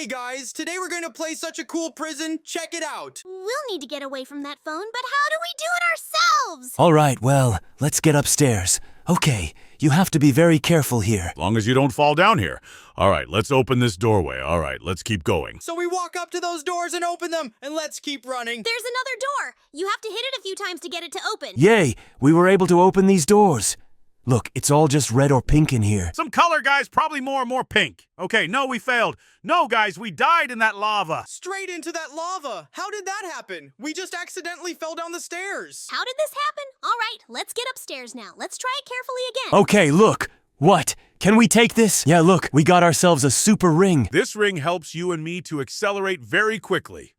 Hey guys, today we're going to play such a cool prison. Check it out. We'll need to get away from that phone, but how do we do it ourselves? All right, well, let's get upstairs. Okay, you have to be very careful here. As long as you don't fall down here. All right, let's open this doorway. All right, let's keep going. So we walk up to those doors and open them, and let's keep running. There's another door. You have to hit it a few times to get it to open. Yay, we were able to open these doors. Look, it's all just red or pink in here. Some color, guys, probably more pink. Okay, no, we failed. No, guys, we died in that lava. Straight into that lava. How did that happen? We just accidentally fell down the stairs. How did this happen? All right, let's get upstairs now. Let's try it carefully again. Okay, look. What? Can we take this? Yeah, look, we got ourselves a super ring. This ring helps you and me to accelerate very quickly.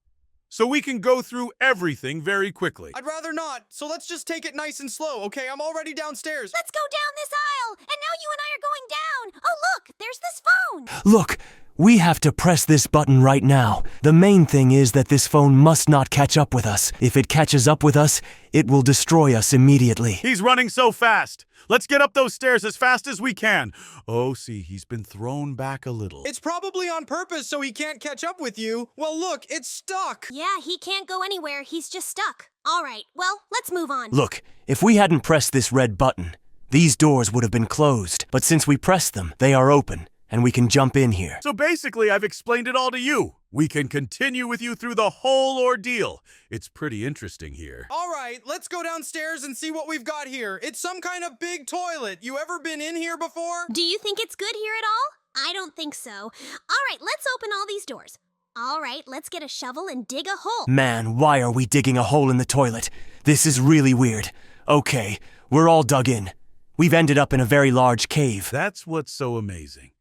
So we can go through everything very quickly. I'd rather not, so let's just take it nice and slow, okay? I'm already downstairs. Let's go down this aisle, and now you and I are going down. Oh, look, there's this phone. Look, we have to press this button right now. The main thing is that this phone must not catch up with us. If it catches up with us, it will destroy us immediately. He's running so fast. Let's get up those stairs as fast as we can. Oh, see, he's been thrown back a little. It's probably on purpose so he can't catch up with you. Well, look, it's stuck. Yeah, he can't go anywhere. He's just stuck. All right, well, let's move on. Look, if we hadn't pressed this red button, these doors would have been closed. But since we pressed them, they are open, and we can jump in here. So basically, I've explained it all to you. We can continue with you through the whole ordeal. It's pretty interesting here. All right, let's go downstairs and see what we've got here. It's some kind of big toilet. You ever been in here before? Do you think it's good here at all? I don't think so. All right, let's open all these doors. All right, let's get a shovel and dig a hole. Man, why are we digging a hole in the toilet? This is really weird. Okay, we're all dug in. We've ended up in a very large cave. That's what's so amazing.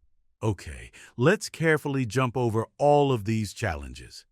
Okay, let's carefully jump over all of these challenges.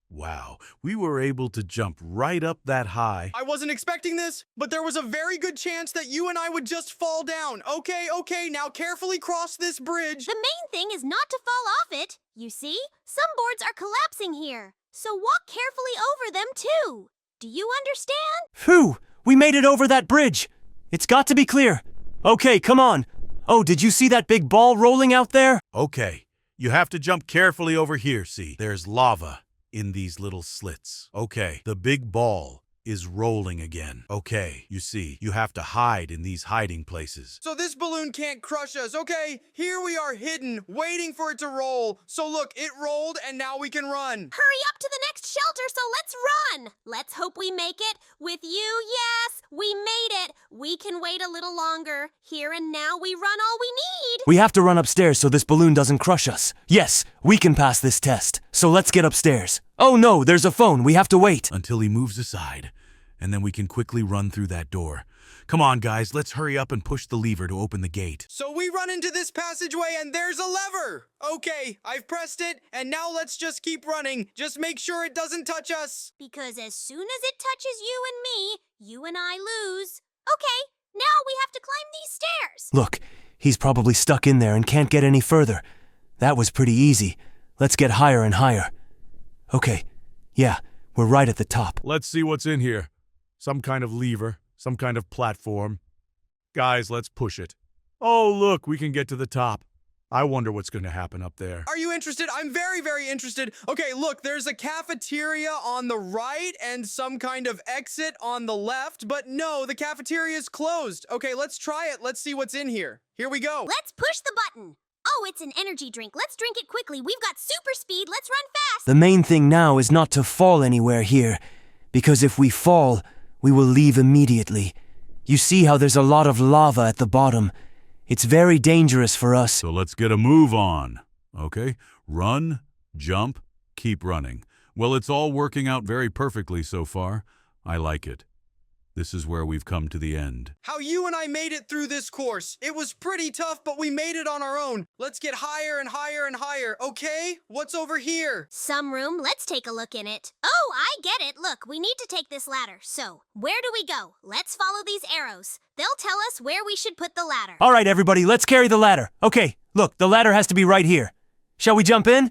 Wow, we were able to jump right up that high. I wasn't expecting this, but there was a very good chance that you and I would just fall down. Okay, now carefully cross this bridge. The main thing is not to fall off it. You see, some boards are collapsing here, so walk carefully over them too. Do you understand? Phew, we made it over that bridge. It's got to be clear. Okay, come on. Oh, did you see that big ball rolling out there? Okay, you have to jump carefully over here, see? There's lava in these little slits. Okay, the big ball is rolling again. Okay, you see, you have to hide in these hiding places. So this balloon can't crush us, okay? Here we are hidden, waiting for it to roll. So look, it rolled and now we can run. Hurry up to the next shelter, so let's run. Let's hope we make it. With you, yes, we made it. We can wait a little longer. Here and now we run all we need. We have to run upstairs so this balloon doesn't crush us. Yes, we can pass this test. So let's get upstairs. Oh no, there's a phone. We have to wait. Until he moves aside, and then we can quickly run through that door. Come on, guys, let's hurry up and push the lever to open the gate. So we run into this passageway and there's a lever. Okay, I've pressed it, and now let's just keep running. Just make sure it doesn't touch us. Because as soon as it touches you and me, you and I lose. Okay, now we have to climb these stairs. Look, he's probably stuck in there and can't get any further. That was pretty easy. Let's get higher and higher. Okay, yeah, we're right at the top. Let's see what's in here. Some kind of lever, some kind of platform. Guys, let's push it. Oh, look, we can get to the top. I wonder what's going to happen up there. Are you interested? I'm very interested. Okay, look, there's a cafeteria on the right and some kind of exit on the left, but no, the cafeteria is closed. Okay, let's try it. Let's see what's in here. Here we go. Let's push the button. Oh, it's an energy drink. Let's drink it quickly. We've got super speed. Let's run fast. The main thing now is not to fall anywhere here, because if we fall, we will leave immediately. You see how there's a lot of lava at the bottom. It's very dangerous for us. So let's get a move on. Okay, run, jump, keep running. Well, it's all working out very perfectly so far. I like it. This is where we've come to the end. How you and I made it through this course. It was pretty tough, but we made it on our own. Let's get higher and higher and higher, okay? What's over here? Some room. Let's take a look in it. Oh, I get it. Look, we need to take this ladder. So, where do we go? Let's follow these arrows. They'll tell us where we should put the ladder. All right, everybody, let's carry the ladder. Okay, look, the ladder has to be right here. Shall we jump in?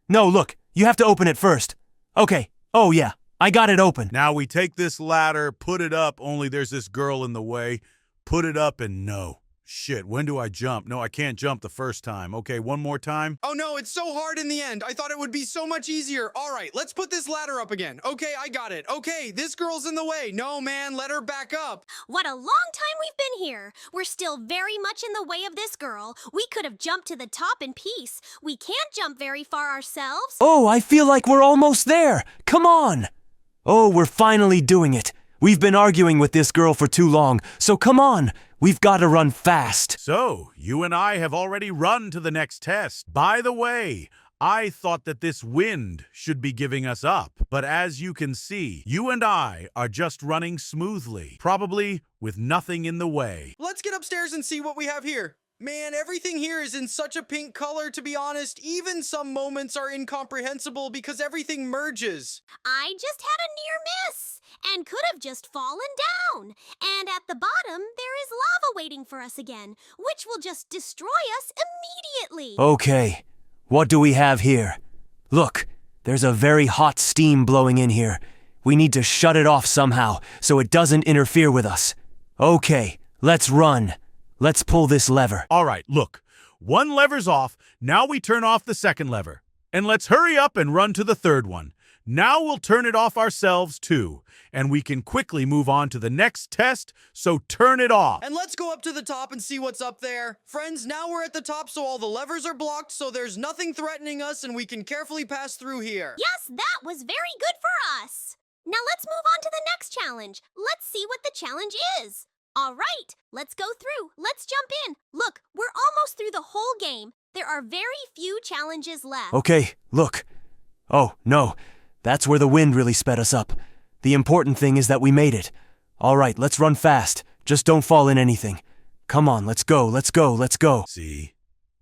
No, look, you have to open it first. Okay, oh yeah. I got it open. Now we take this ladder, put it up, only there's this girl in the way. Put it up and no. Shit, when do I jump? No, I can't jump the first time. Okay, one more time. Oh no, it's so hard in the end. I thought it would be so much easier. All right, let's put this ladder up again. Okay, I got it. Okay, this girl's in the way. No, man, let her back up. What a long time we've been here. We're still very much in the way of this girl. We could have jumped to the top in peace. We can't jump very far ourselves. Oh, I feel like we're almost there. Come on. Oh, we're finally doing it. We've been arguing with this girl for too long, so come on. We've got to run fast. So, you and I have already run to the next test. By the way, I thought that this wind should be giving us up, but as you can see, you and I are just running smoothly, probably with nothing in the way. Let's get upstairs and see what we have here. Man, everything here is in such a pink color, to be honest. Even some moments are incomprehensible because everything merges. I just had a near miss and could have just fallen down. And at the bottom, there is lava waiting for us again, which will just destroy us immediately. Okay, what do we have here? Look, there's a very hot steam blowing in here. We need to shut it off somehow so it doesn't interfere with us. Okay, let's run. Let's pull this lever. All right, look. One lever's off. Now we turn off the second lever. And let's hurry up and run to the third one. Now we'll turn it off ourselves too. And we can quickly move on to the next test, so turn it off. And let's go up to the top and see what's up there. Friends, now we're at the top, so all the levers are blocked, so there's nothing threatening us, and we can carefully pass through here. Yes, that was very good for us. Now let's move on to the next challenge. Let's see what the challenge is. All right, let's go through. Let's jump in. Look, we're almost through the whole game. There are very few challenges left. Okay, look. Oh, no. That's where the wind really sped us up. The important thing is that we made it. All right, let's run fast. Just don't fall in anything. Come on, let's go, let's go, let's go. See?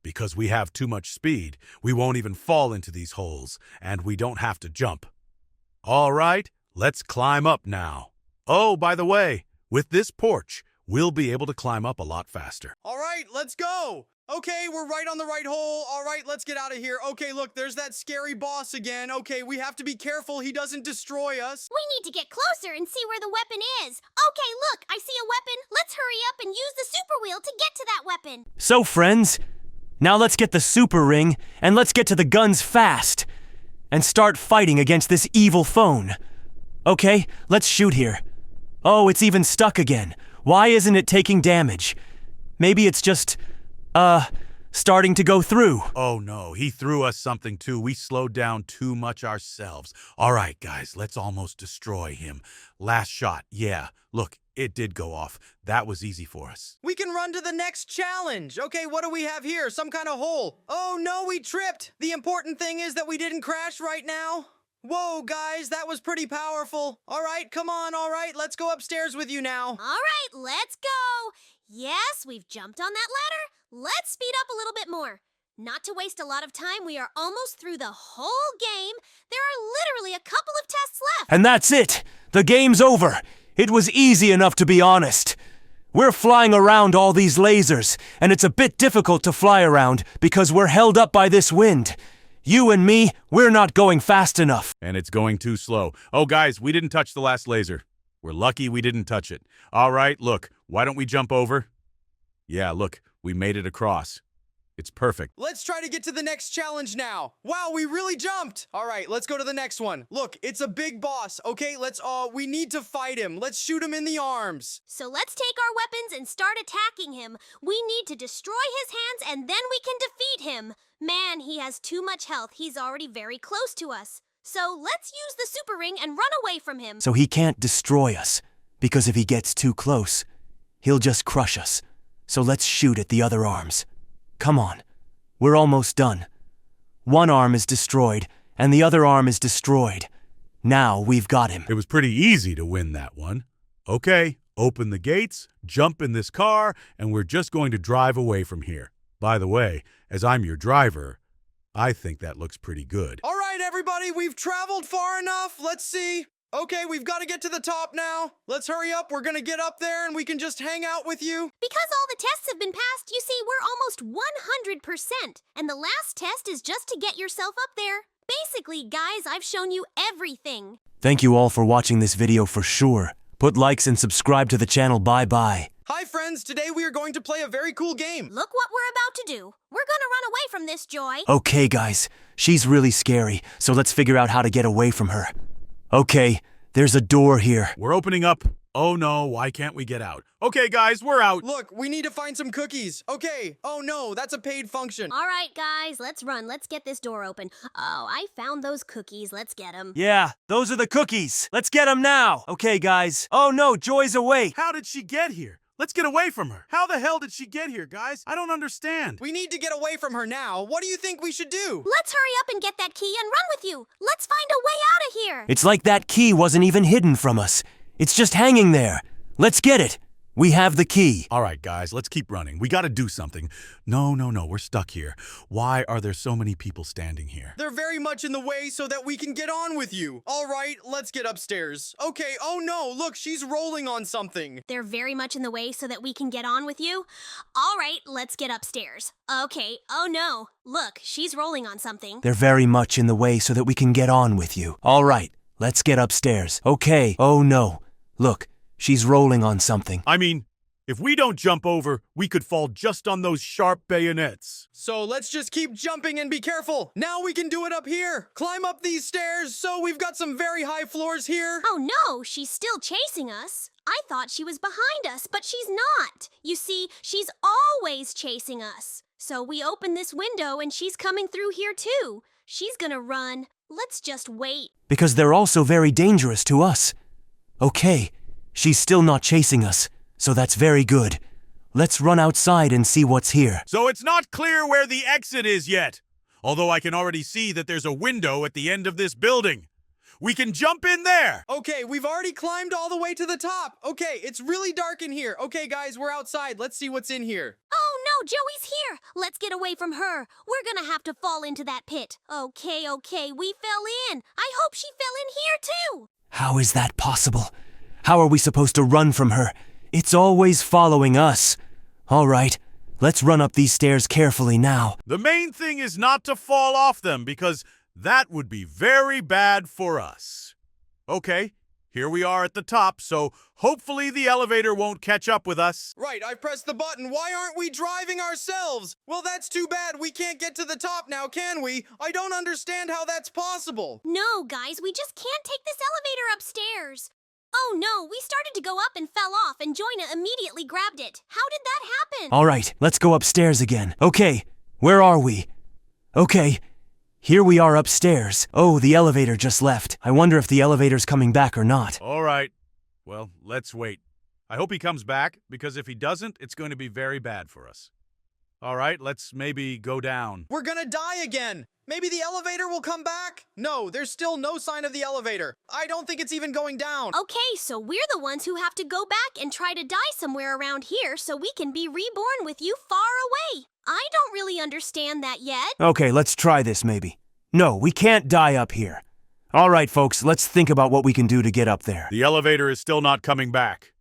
Because we have too much speed, we won't even fall into these holes, and we don't have to jump. All right, let's climb up now. Oh, by the way, with this porch, we'll be able to climb up a lot faster. All right, let's go. Okay, we're right on the right hole. All right, let's get out of here. Okay, look, there's that scary boss again. Okay, we have to be careful he doesn't destroy us. We need to get closer and see where the weapon is. Okay, look, I see a weapon. Let's hurry up and use the super wheel to get to that weapon. So, friends, now let's get the super ring and let's get to the guns fast and start fighting against this evil phone. Okay, let's shoot here. Oh, it's even stuck again. Why isn't it taking damage? Maybe it's just, starting to go through. Oh no, he threw us something too. We slowed down too much ourselves. All right, guys, let's almost destroy him. Last shot, yeah. Look, it did go off. That was easy for us. We can run to the next challenge. Okay, what do we have here? Some kind of hole. Oh no, we tripped. The important thing is that we didn't crash right now. Whoa, guys, that was pretty powerful. All right, come on, all right, let's go upstairs with you now. All right, let's go. Yes, we've jumped on that ladder. Let's speed up a little bit more. Not to waste a lot of time, we are almost through the whole game. There are literally a couple of tests left. And that's it. The game's over. It was easy enough, to be honest. We're flying around all these lasers, and it's a bit difficult to fly around because we're held up by this wind. You and me, we're not going fast enough. And it's going too slow. Oh, guys, we didn't touch the last laser. We're lucky we didn't touch it. All right, look, why don't we jump over? Yeah, look, we made it across. It's perfect. Let's try to get to the next challenge now. Wow, we really jumped. All right, let's go to the next one. Look, it's a big boss. Okay, we need to fight him. Let's shoot him in the arms. So let's take our weapons and start attacking him. We need to destroy his hands and then we can defeat him. Man, he has too much health. He's already very close to us. So let's use the super ring and run away from him. So he can't destroy us, because if he gets too close, he'll just crush us. So let's shoot at the other arms. Come on, we're almost done. One arm is destroyed, and the other arm is destroyed. Now we've got him. It was pretty easy to win that one. Okay, open the gates, jump in this car, and we're just going to drive away from here. By the way, as I'm your driver, I think that looks pretty good. All right, everybody, we've traveled far enough. Let's see. Okay, we've got to get to the top now. Let's hurry up. We're going to get up there and we can just hang out with you. Because all the tests have been passed, you see, we're almost 100%. And the last test is just to get yourself up there. Basically, guys, I've shown you everything. Thank you all for watching this video for sure. Put likes and subscribe to the channel. Bye-bye. Hi friends, today we are going to play a very cool game. Look what we're about to do. We're gonna run away from this, Joy. Okay, guys, she's really scary, so let's figure out how to get away from her. Okay, there's a door here. We're opening up. Oh no, why can't we get out? Okay, guys, we're out. Look, we need to find some cookies. Okay. Oh no, that's a paid function. All right, guys, let's run. Let's get this door open. Oh, I found those cookies. Let's get them. Yeah, those are the cookies. Let's get them now. Okay, guys. Oh no, Joy's awake. How did she get here? Let's get away from her. How the hell did she get here, guys? I don't understand. We need to get away from her now. What do you think we should do? Let's hurry up and get that key and run with you. Let's find a way out of here. It's like that key wasn't even hidden from us. It's just hanging there. Let's get it. We have the key. All right, guys, let's keep running. We gotta do something. No, we're stuck here. Why are there so many people standing here? They're very much in the way so that we can get on with you. All right, let's get upstairs. Okay, oh no, look, she's rolling on something. They're very much in the way so that we can get on with you. All right, let's get upstairs. Okay, oh no, look, she's rolling on something. They're very much in the way so that we can get on with you. All right, let's get upstairs. Okay, oh no. Look, she's rolling on something. I mean, if we don't jump over, we could fall just on those sharp bayonets. So let's just keep jumping and be careful. Now we can do it up here. Climb up these stairs. So we've got some very high floors here. Oh no, she's still chasing us. I thought she was behind us, but she's not. You see, she's always chasing us. So we open this window and she's coming through here too. She's gonna run. Let's just wait. Because they're also very dangerous to us. Okay, she's still not chasing us, so that's very good. Let's run outside and see what's here. So it's not clear where the exit is yet. Although I can already see that there's a window at the end of this building. We can jump in there. Okay, we've already climbed all the way to the top. Okay, it's really dark in here. Okay, guys, we're outside. Let's see what's in here. Oh no, Joey's here. Let's get away from her. We're gonna have to fall into that pit. Okay, we fell in. I hope she fell in here too. How is that possible? How are we supposed to run from her? It's always following us. All right, let's run up these stairs carefully now. The main thing is not to fall off them because that would be very bad for us. Okay, here we are at the top, so hopefully the elevator won't catch up with us. Right, I pressed the button. Why aren't we driving ourselves? Well, that's too bad. We can't get to the top now, can we? I don't understand how that's possible. No, guys, we just can't take this elevator upstairs. Oh no, we started to go up and fell off and Joyna immediately grabbed it. How did that happen? All right, let's go upstairs again. Okay, where are we? Okay, here we are upstairs. Oh, the elevator just left. I wonder if the elevator's coming back or not. All right. Well, let's wait. I hope he comes back, because if he doesn't, it's going to be very bad for us. All right, let's maybe go down. We're gonna die again. Maybe the elevator will come back? No, there's still no sign of the elevator. I don't think it's even going down. Okay, so we're the ones who have to go back and try to die somewhere around here so we can be reborn with you far away. I don't really understand that yet. Okay, let's try this maybe. No, we can't die up here. All right, folks, let's think about what we can do to get up there. The elevator is still not coming back.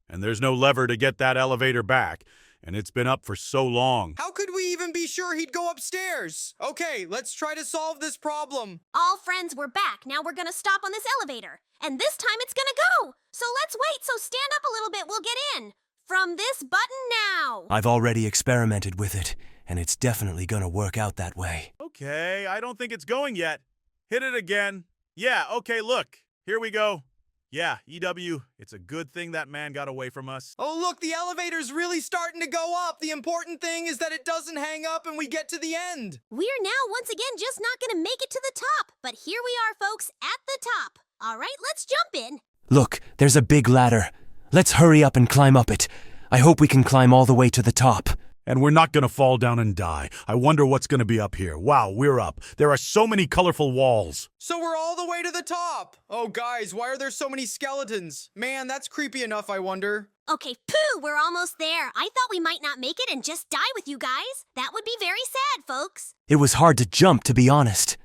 And there's no lever to get that elevator back. And it's been up for so long. How could we even be sure he'd go upstairs? Okay, let's try to solve this problem. All friends, we're back. Now we're gonna stop on this elevator. And this time it's gonna go. So let's wait. So stand up a little bit. We'll get in. From this button now. I've already experimented with it, and it's definitely gonna work out that way. Okay, I don't think it's going yet. Hit it again. Yeah, okay, look. Here we go. Yeah, EW, it's a good thing that man got away from us. Oh, look, the elevator's really starting to go up. The important thing is that it doesn't hang up and we get to the end. We're now once again just not gonna make it to the top. But here we are, folks, at the top. All right, let's jump in. Look, there's a big ladder. Let's hurry up and climb up it. I hope we can climb all the way to the top. And we're not gonna fall down and die. I wonder what's gonna be up here. Wow, we're up. There are so many colorful walls. So we're all the way to the top. Oh, guys, why are there so many skeletons? Man, that's creepy enough, I wonder. Okay, pooh, we're almost there. I thought we might not make it and just die with you guys. That would be very sad, folks. It was hard to jump, to be honest.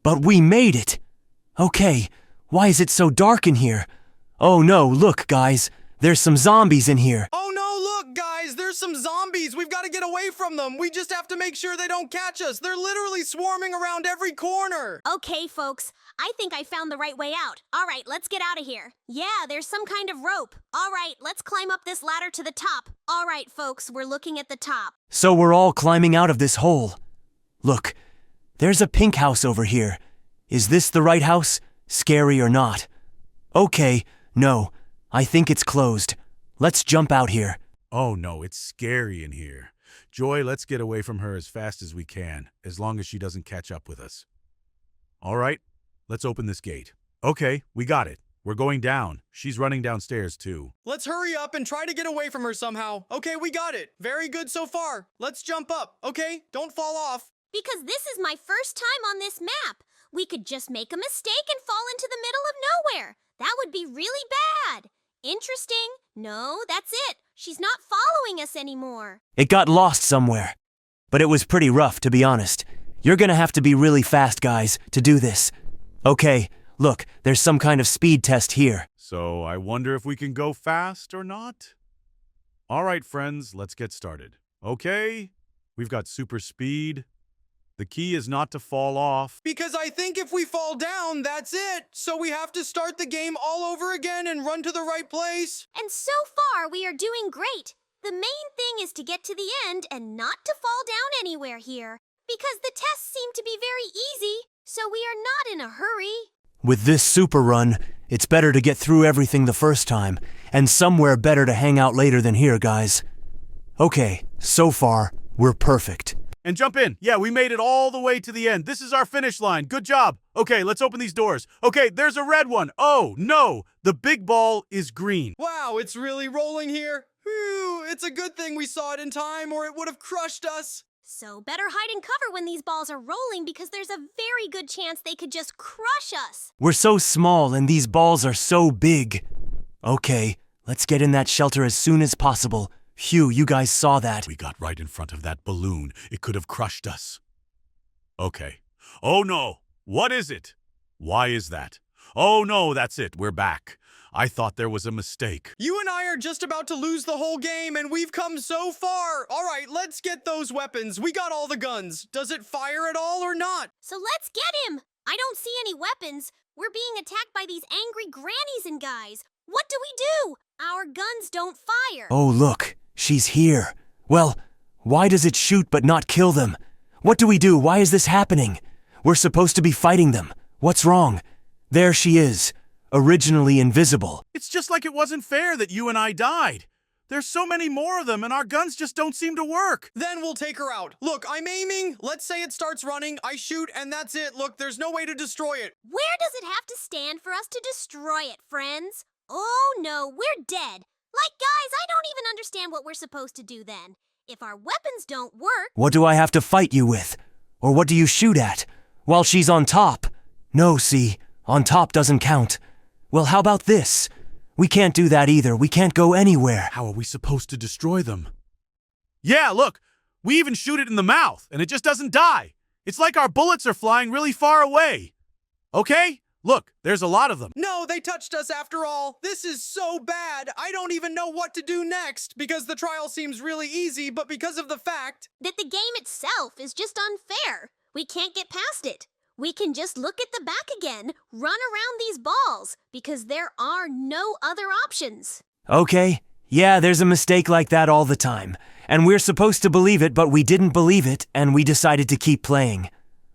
But we made it. Okay, why is it so dark in here? Oh no, look, guys. There's some zombies in here. Oh no, look, guys, there's there's some zombies. We've got to get away from them. We just have to make sure they don't catch us. They're literally swarming around every corner. Okay, folks. I think I found the right way out. All right, let's get out of here. Yeah, there's some kind of rope. All right, let's climb up this ladder to the top. All right, folks, we're looking at the top. So we're all climbing out of this hole. Look, there's a pink house over here. Is this the right house? Scary or not? Okay, no. I think it's closed. Let's jump out here. Oh no, it's scary in here. Joy, let's get away from her as fast as we can, as long as she doesn't catch up with us. All right, let's open this gate. Okay, we got it. We're going down. She's running downstairs too. Let's hurry up and try to get away from her somehow. Okay, we got it. Very good so far. Let's jump up, okay? Don't fall off. Because this is my first time on this map. We could just make a mistake and fall into the middle of nowhere. That would be really bad. Interesting. No, that's it. She's not following us anymore. It got lost somewhere. But it was pretty rough, to be honest. You're gonna have to be really fast, guys, to do this. Okay, look, there's some kind of speed test here. So I wonder if we can go fast or not? All right, friends, let's get started. Okay, we've got super speed. The key is not to fall off. Because I think if we fall down, that's it. So we have to start the game all over again and run to the right place. And so far, we are doing great. The main thing is to get to the end and not to fall down anywhere here. Because the tests seem to be very easy, so we are not in a hurry. With this super run, it's better to get through everything the first time, and somewhere better to hang out later than here, guys. Okay, so far, we're perfect. And jump in. Yeah, we made it all the way to the end. This is our finish line. Good job. Okay, let's open these doors. Okay, there's a red one. Oh, no. The big ball is green. Wow, it's really rolling here. Whew, it's a good thing we saw it in time or it would have crushed us. So better hide and cover when these balls are rolling because there's a very good chance they could just crush us. We're so small and these balls are so big. Okay, let's get in that shelter as soon as possible. Phew, you guys saw that. We got right in front of that balloon. It could have crushed us. Okay. Oh no! What is it? Why is that? Oh no, that's it. We're back. I thought there was a mistake. You and I are just about to lose the whole game and we've come so far. All right, let's get those weapons. We got all the guns. Does it fire at all or not? So let's get him. I don't see any weapons. We're being attacked by these angry grannies and guys. What do we do? Our guns don't fire. Oh, look. She's here. Well, why does it shoot but not kill them? What do we do? Why is this happening? We're supposed to be fighting them. What's wrong? There she is. Originally invisible. It's just like it wasn't fair that you and I died. There's so many more of them and our guns just don't seem to work. Then we'll take her out. Look, I'm aiming. Let's say it starts running. I shoot and that's it. Look, there's no way to destroy it. Where does it have to stand for us to destroy it, friends? Oh no, we're dead. Like, guys, I don't even understand what we're supposed to do then. If our weapons don't work... What do I have to fight you with? Or what do you shoot at? While she's on top. No, see, on top doesn't count. Well, how about this? We can't do that either. We can't go anywhere. How are we supposed to destroy them? Yeah, look, we even shoot it in the mouth, and it just doesn't die. It's like our bullets are flying really far away. Okay? Look, there's a lot of them. No, they touched us after all. This is so bad. I don't even know what to do next because the trial seems really easy, but because of the fact that the game itself is just unfair. We can't get past it. We can just look at the back again, run around these balls, because there are no other options. Okay, yeah, there's a mistake like that all the time. And we're supposed to believe it, but we didn't believe it, and we decided to keep playing.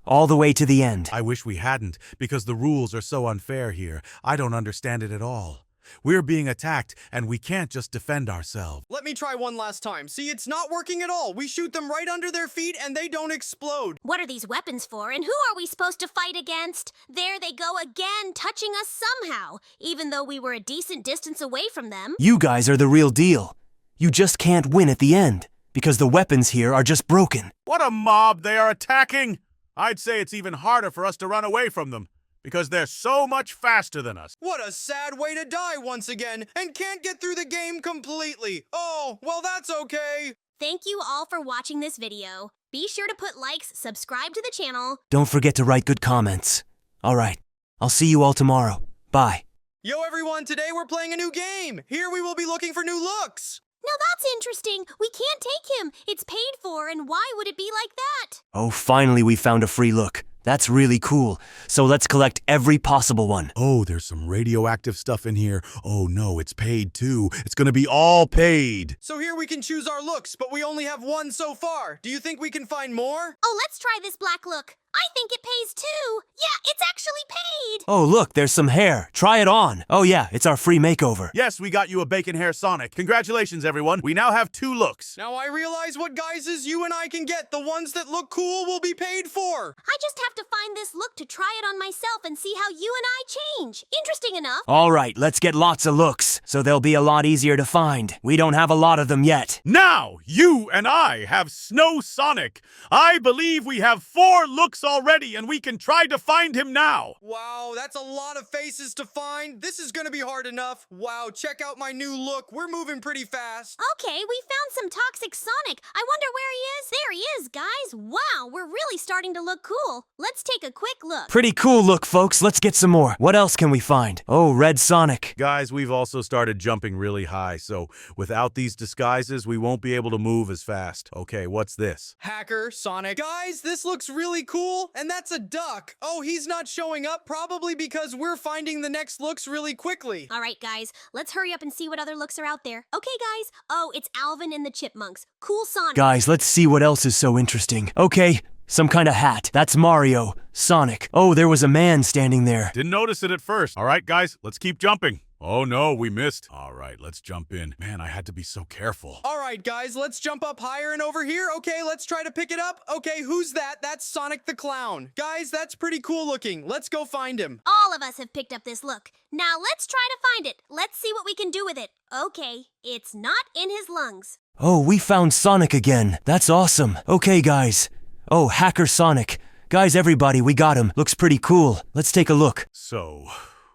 All the way to the end. I wish we hadn't, because the rules are so unfair here. I don't understand it at all. We're being attacked, and we can't just defend ourselves. Let me try one last time. See, it's not working at all. We shoot them right under their feet, and they don't explode. What are these weapons for, and who are we supposed to fight against? There they go again, touching us somehow, even though we were a decent distance away from them. You guys are the real deal. You just can't win at the end, because the weapons here are just broken. What a mob they are attacking! I'd say it's even harder for us to run away from them, because they're so much faster than us. What a sad way to die once again, and can't get through the game completely. Oh, well that's okay. Thank you all for watching this video. Be sure to put likes, subscribe to the channel. Don't forget to write good comments. All right, I'll see you all tomorrow. Bye. Yo everyone, today we're playing a new game. Here we will be looking for new looks. Now that's interesting. We can't take him. It's paid for, and why would it be like that? Oh, finally we found a free look. That's really cool. So let's collect every possible one. Oh, there's some radioactive stuff in here. Oh no, it's paid too. It's gonna be all paid. So here we can choose our looks, but we only have one so far. Do you think we can find more? Oh, let's try this black look. I think it pays too. Yeah, it's actually paid. Oh, look, there's some hair. Try it on. Oh yeah, it's our free makeover. Yes, we got you a bacon hair Sonic. Congratulations, everyone. We now have 2 looks. Now I realize what guises you and I can get. The ones that look cool will be paid for. I just have to find this look to try it on myself and see how you and I change. Interesting enough. All right, let's get lots of looks, so they'll be a lot easier to find. We don't have a lot of them yet. Now, you and I have Snow Sonic. I believe we have 4 looks already, and we can try to find him now. Wow, that's a lot of faces to find. This is gonna be hard enough. Wow, check out my new look. We're moving pretty fast. Okay, we found some toxic Sonic. I wonder where he is. There he is, guys. Wow, we're really starting to look cool. Let's take a quick look. Pretty cool look, folks. Let's get some more. What else can we find? Oh, Red Sonic. Guys, we've also started jumping really high, so without these disguises, we won't be able to move as fast. Okay, what's this? Hacker, Sonic. Guys, this looks really cool, and that's a duck. Oh, he's not showing up, probably because we're finding the next looks really quickly. All right, guys, let's hurry up and see what other looks are out there. Okay, guys. Oh, it's Alvin and the Chipmunks. Cool Sonic. Guys, let's see what else is so interesting. Okay, some kind of hat. That's Mario. Sonic. Oh, there was a man standing there. Didn't notice it at first. All right, guys, let's keep jumping. Oh no, we missed. All right, let's jump in. Man, I had to be so careful. All right, guys, let's jump up higher and over here. Okay, let's try to pick it up. Okay, who's that? That's Sonic the Clown. Guys, that's pretty cool looking. Let's go find him. All of us have picked up this look. Now let's try to find it. Let's see what we can do with it. Okay, it's not in his lungs. Oh, we found Sonic again. That's awesome. Okay, guys. Oh, Hacker Sonic. Guys, everybody, we got him. Looks pretty cool. Let's take a look. So,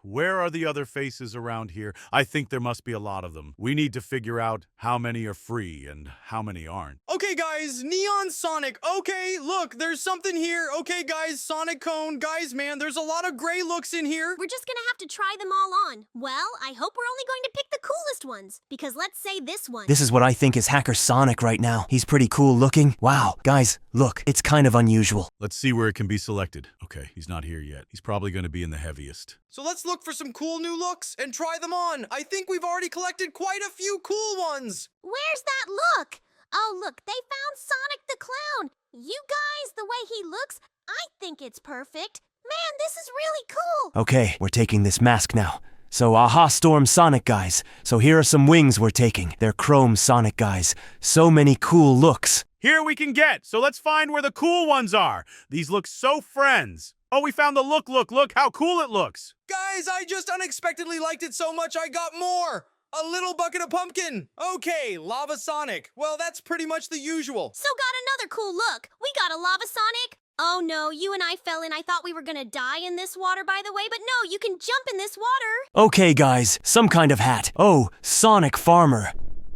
where are the other faces around here? I think there must be a lot of them. We need to figure out how many are free and how many aren't. Okay, guys, Neon Sonic. Okay, look, there's something here. Okay, guys, Sonic Cone. Guys, man, there's a lot of gray looks in here. We're just gonna have to try them all on. Well, I hope we're only going to pick the coolest ones. Because let's say this one. This is what I think is Hacker Sonic right now. He's pretty cool looking. Wow, guys, look, it's kind of unusual. Let's see where it can be selected. Okay, he's not here yet. He's probably going to be in the heaviest. So let's look for some cool new looks and try them on. I think we've already collected quite a few cool ones. Where's that look? Oh, look, they found Sonic the Clown. You guys, the way he looks, I think it's perfect. Man, this is really cool. Okay, we're taking this mask now. So, aha, Storm Sonic guys. So here are some wings we're taking. They're Chrome Sonic guys. So many cool looks. Here we can get, so let's find where the cool ones are. These look so friends. Oh, we found the look, how cool it looks. Guys, I just unexpectedly liked it so much I got more. A little bucket of pumpkin. Okay, Lava Sonic. Well, that's pretty much the usual. So got another cool look. We got a Lava Sonic. Oh no, you and I fell in. I thought we were gonna die in this water, by the way, but no, you can jump in this water. Okay, guys, some kind of hat. Oh, Sonic Farmer.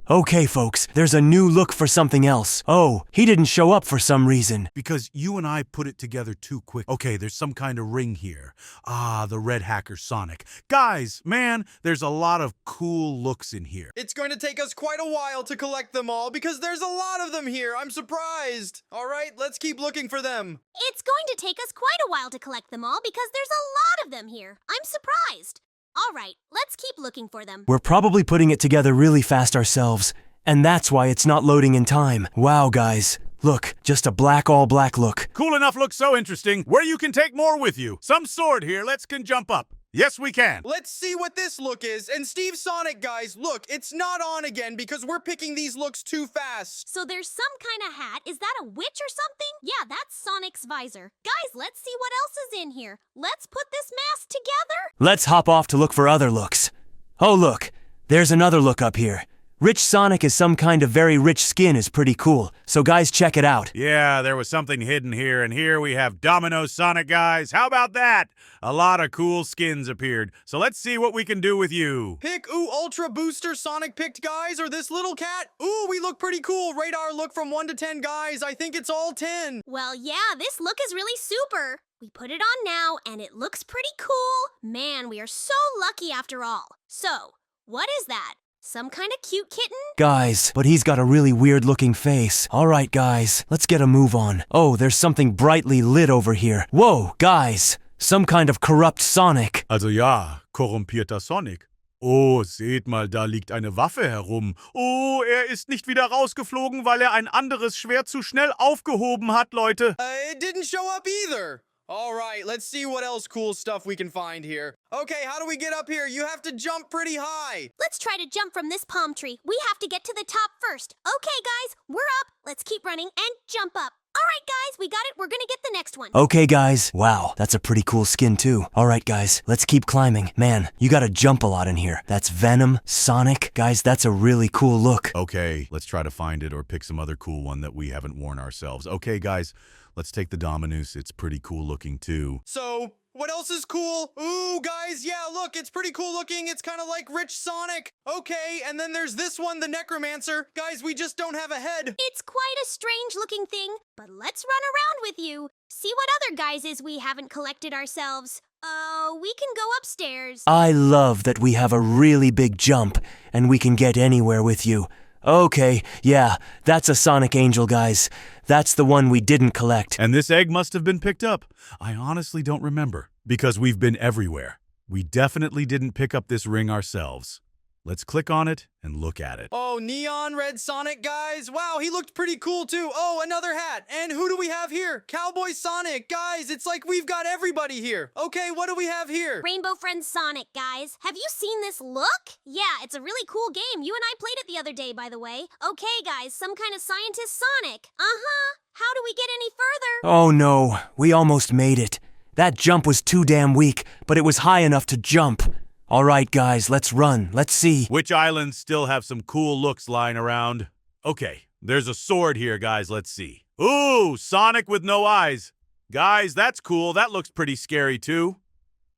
Okay, folks, there's a new look for something else. Oh, he didn't show up for some reason. Because you and I put it together too quick. Okay, there's some kind of ring here. Ah, the red hacker Sonic. Guys, man, there's a lot of cool looks in here. It's going to take us quite a while to collect them all because there's a lot of them here. I'm surprised. All right, let's keep looking for them. It's going to take us quite a while to collect them all because there's a lot of them here. I'm surprised. All right, let's keep looking for them. We're probably putting it together really fast ourselves, and that's why it's not loading in time. Wow, guys. Look, just a all black look. Cool enough looks so interesting. Where you can take more with you. Some sword here, let's can jump up. Yes, we can. Let's see what this look is. And Steve Sonic, guys, look, it's not on again because we're picking these looks too fast. So there's some kind of hat. Is that a witch or something? Yeah, that's Sonic's visor. Guys, let's see what else is in here. Let's put this mask together. Let's hop off to look for other looks. Oh, look, there's another look up here. Rich Sonic is some kind of very rich skin is pretty cool. So guys, check it out. Yeah, there was something hidden here, and here we have Domino Sonic, guys. How about that? A lot of cool skins appeared. So let's see what we can do with you. Pick, Ultra Booster Sonic picked, guys, or this little cat. Ooh, we look pretty cool. Rate our look from 1 to 10, guys. I think it's all 10. Well, yeah, this look is really super. We put it on now, and it looks pretty cool. Man, we are so lucky after all. So, what is that? Some kind of cute kitten? Guys, but he's got a really weird looking face. Alright, guys, let's get a move on. Oh, there's something brightly lit over here. Whoa, guys, some kind of corrupt Sonic. Also ja, korrumpierter Sonic. Oh, seht mal, da liegt eine Waffe herum. Oh, er ist nicht wieder rausgeflogen, weil er ein anderes Schwert zu schnell aufgehoben hat, Leute. It didn't show up either. All right, let's see what else cool stuff we can find here. Okay, how do we get up here? You have to jump pretty high. Let's try to jump from this palm tree. We have to get to the top first. Okay, guys, we're up. Let's keep running and jump up. All right, guys, we got it. We're gonna get the next one. Okay, guys. Wow, that's a pretty cool skin, too. Alright, guys, let's keep climbing. Man, you gotta jump a lot in here. That's Venom, Sonic. Guys, that's a really cool look. Okay, let's try to find it or pick some other cool one that we haven't worn ourselves. Okay, guys, let's take the Dominus. It's pretty cool looking, too. So, what else is cool? Ooh, guys, yeah, look, it's pretty cool looking. It's kind of like Rich Sonic. Okay, and then there's this one, the Necromancer. Guys, we just don't have a head. It's quite a strange looking thing, but let's run around with you. See what other guises we haven't collected ourselves. We can go upstairs. I love that we have a really big jump, and we can get anywhere with you. Okay, yeah, that's a Sonic Angel, guys. That's the one we didn't collect. And this egg must have been picked up. I honestly don't remember, because we've been everywhere. We definitely didn't pick up this ring ourselves. Let's click on it and look at it. Oh, neon red Sonic, guys. Wow, he looked pretty cool, too. Oh, another hat. And who do we have here? Cowboy Sonic. Guys, it's like we've got everybody here. Okay, what do we have here? Rainbow Friends Sonic, guys. Have you seen this look? Yeah, it's a really cool game. You and I played it the other day, by the way. Okay, guys, some kind of scientist Sonic. Uh-huh. How do we get any further? Oh no, we almost made it. That jump was too damn weak, but it was high enough to jump. Alright, guys, let's run. Let's see. Which islands still have some cool looks lying around? Okay, there's a sword here, guys. Let's see. Ooh, Sonic with no eyes. Guys, that's cool. That looks pretty scary, too.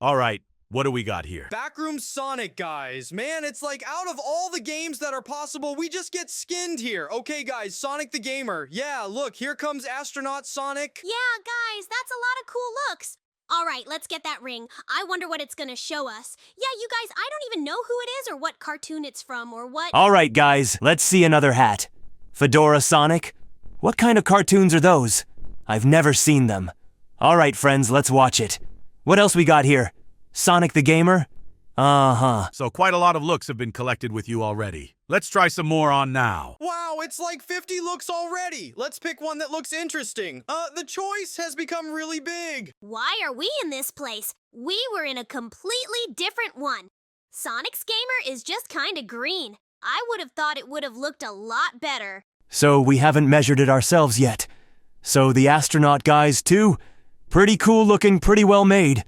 Alright, what do we got here? Backroom Sonic, guys. Man, it's like out of all the games that are possible, we just get skinned here. Okay, guys, Sonic the Gamer. Yeah, look, here comes Astronaut Sonic. Yeah, guys, that's a lot of cool looks. All right, let's get that ring. I wonder what it's gonna show us. Yeah, you guys, I don't even know who it is or what cartoon it's from or what... Alright, guys, let's see another hat. Fedora Sonic? What kind of cartoons are those? I've never seen them. Alright, friends, let's watch it. What else we got here? Sonic the Gamer? Uh-huh. So quite a lot of looks have been collected with you already. Let's try some more on now. Wow, it's like 50 looks already. Let's pick one that looks interesting. The choice has become really big. Why are we in this place? We were in a completely different one. Sonic's Gamer is just kinda green. I would have thought it would have looked a lot better. So we haven't measured it ourselves yet. So the astronaut guys, too? Pretty cool looking, pretty well made.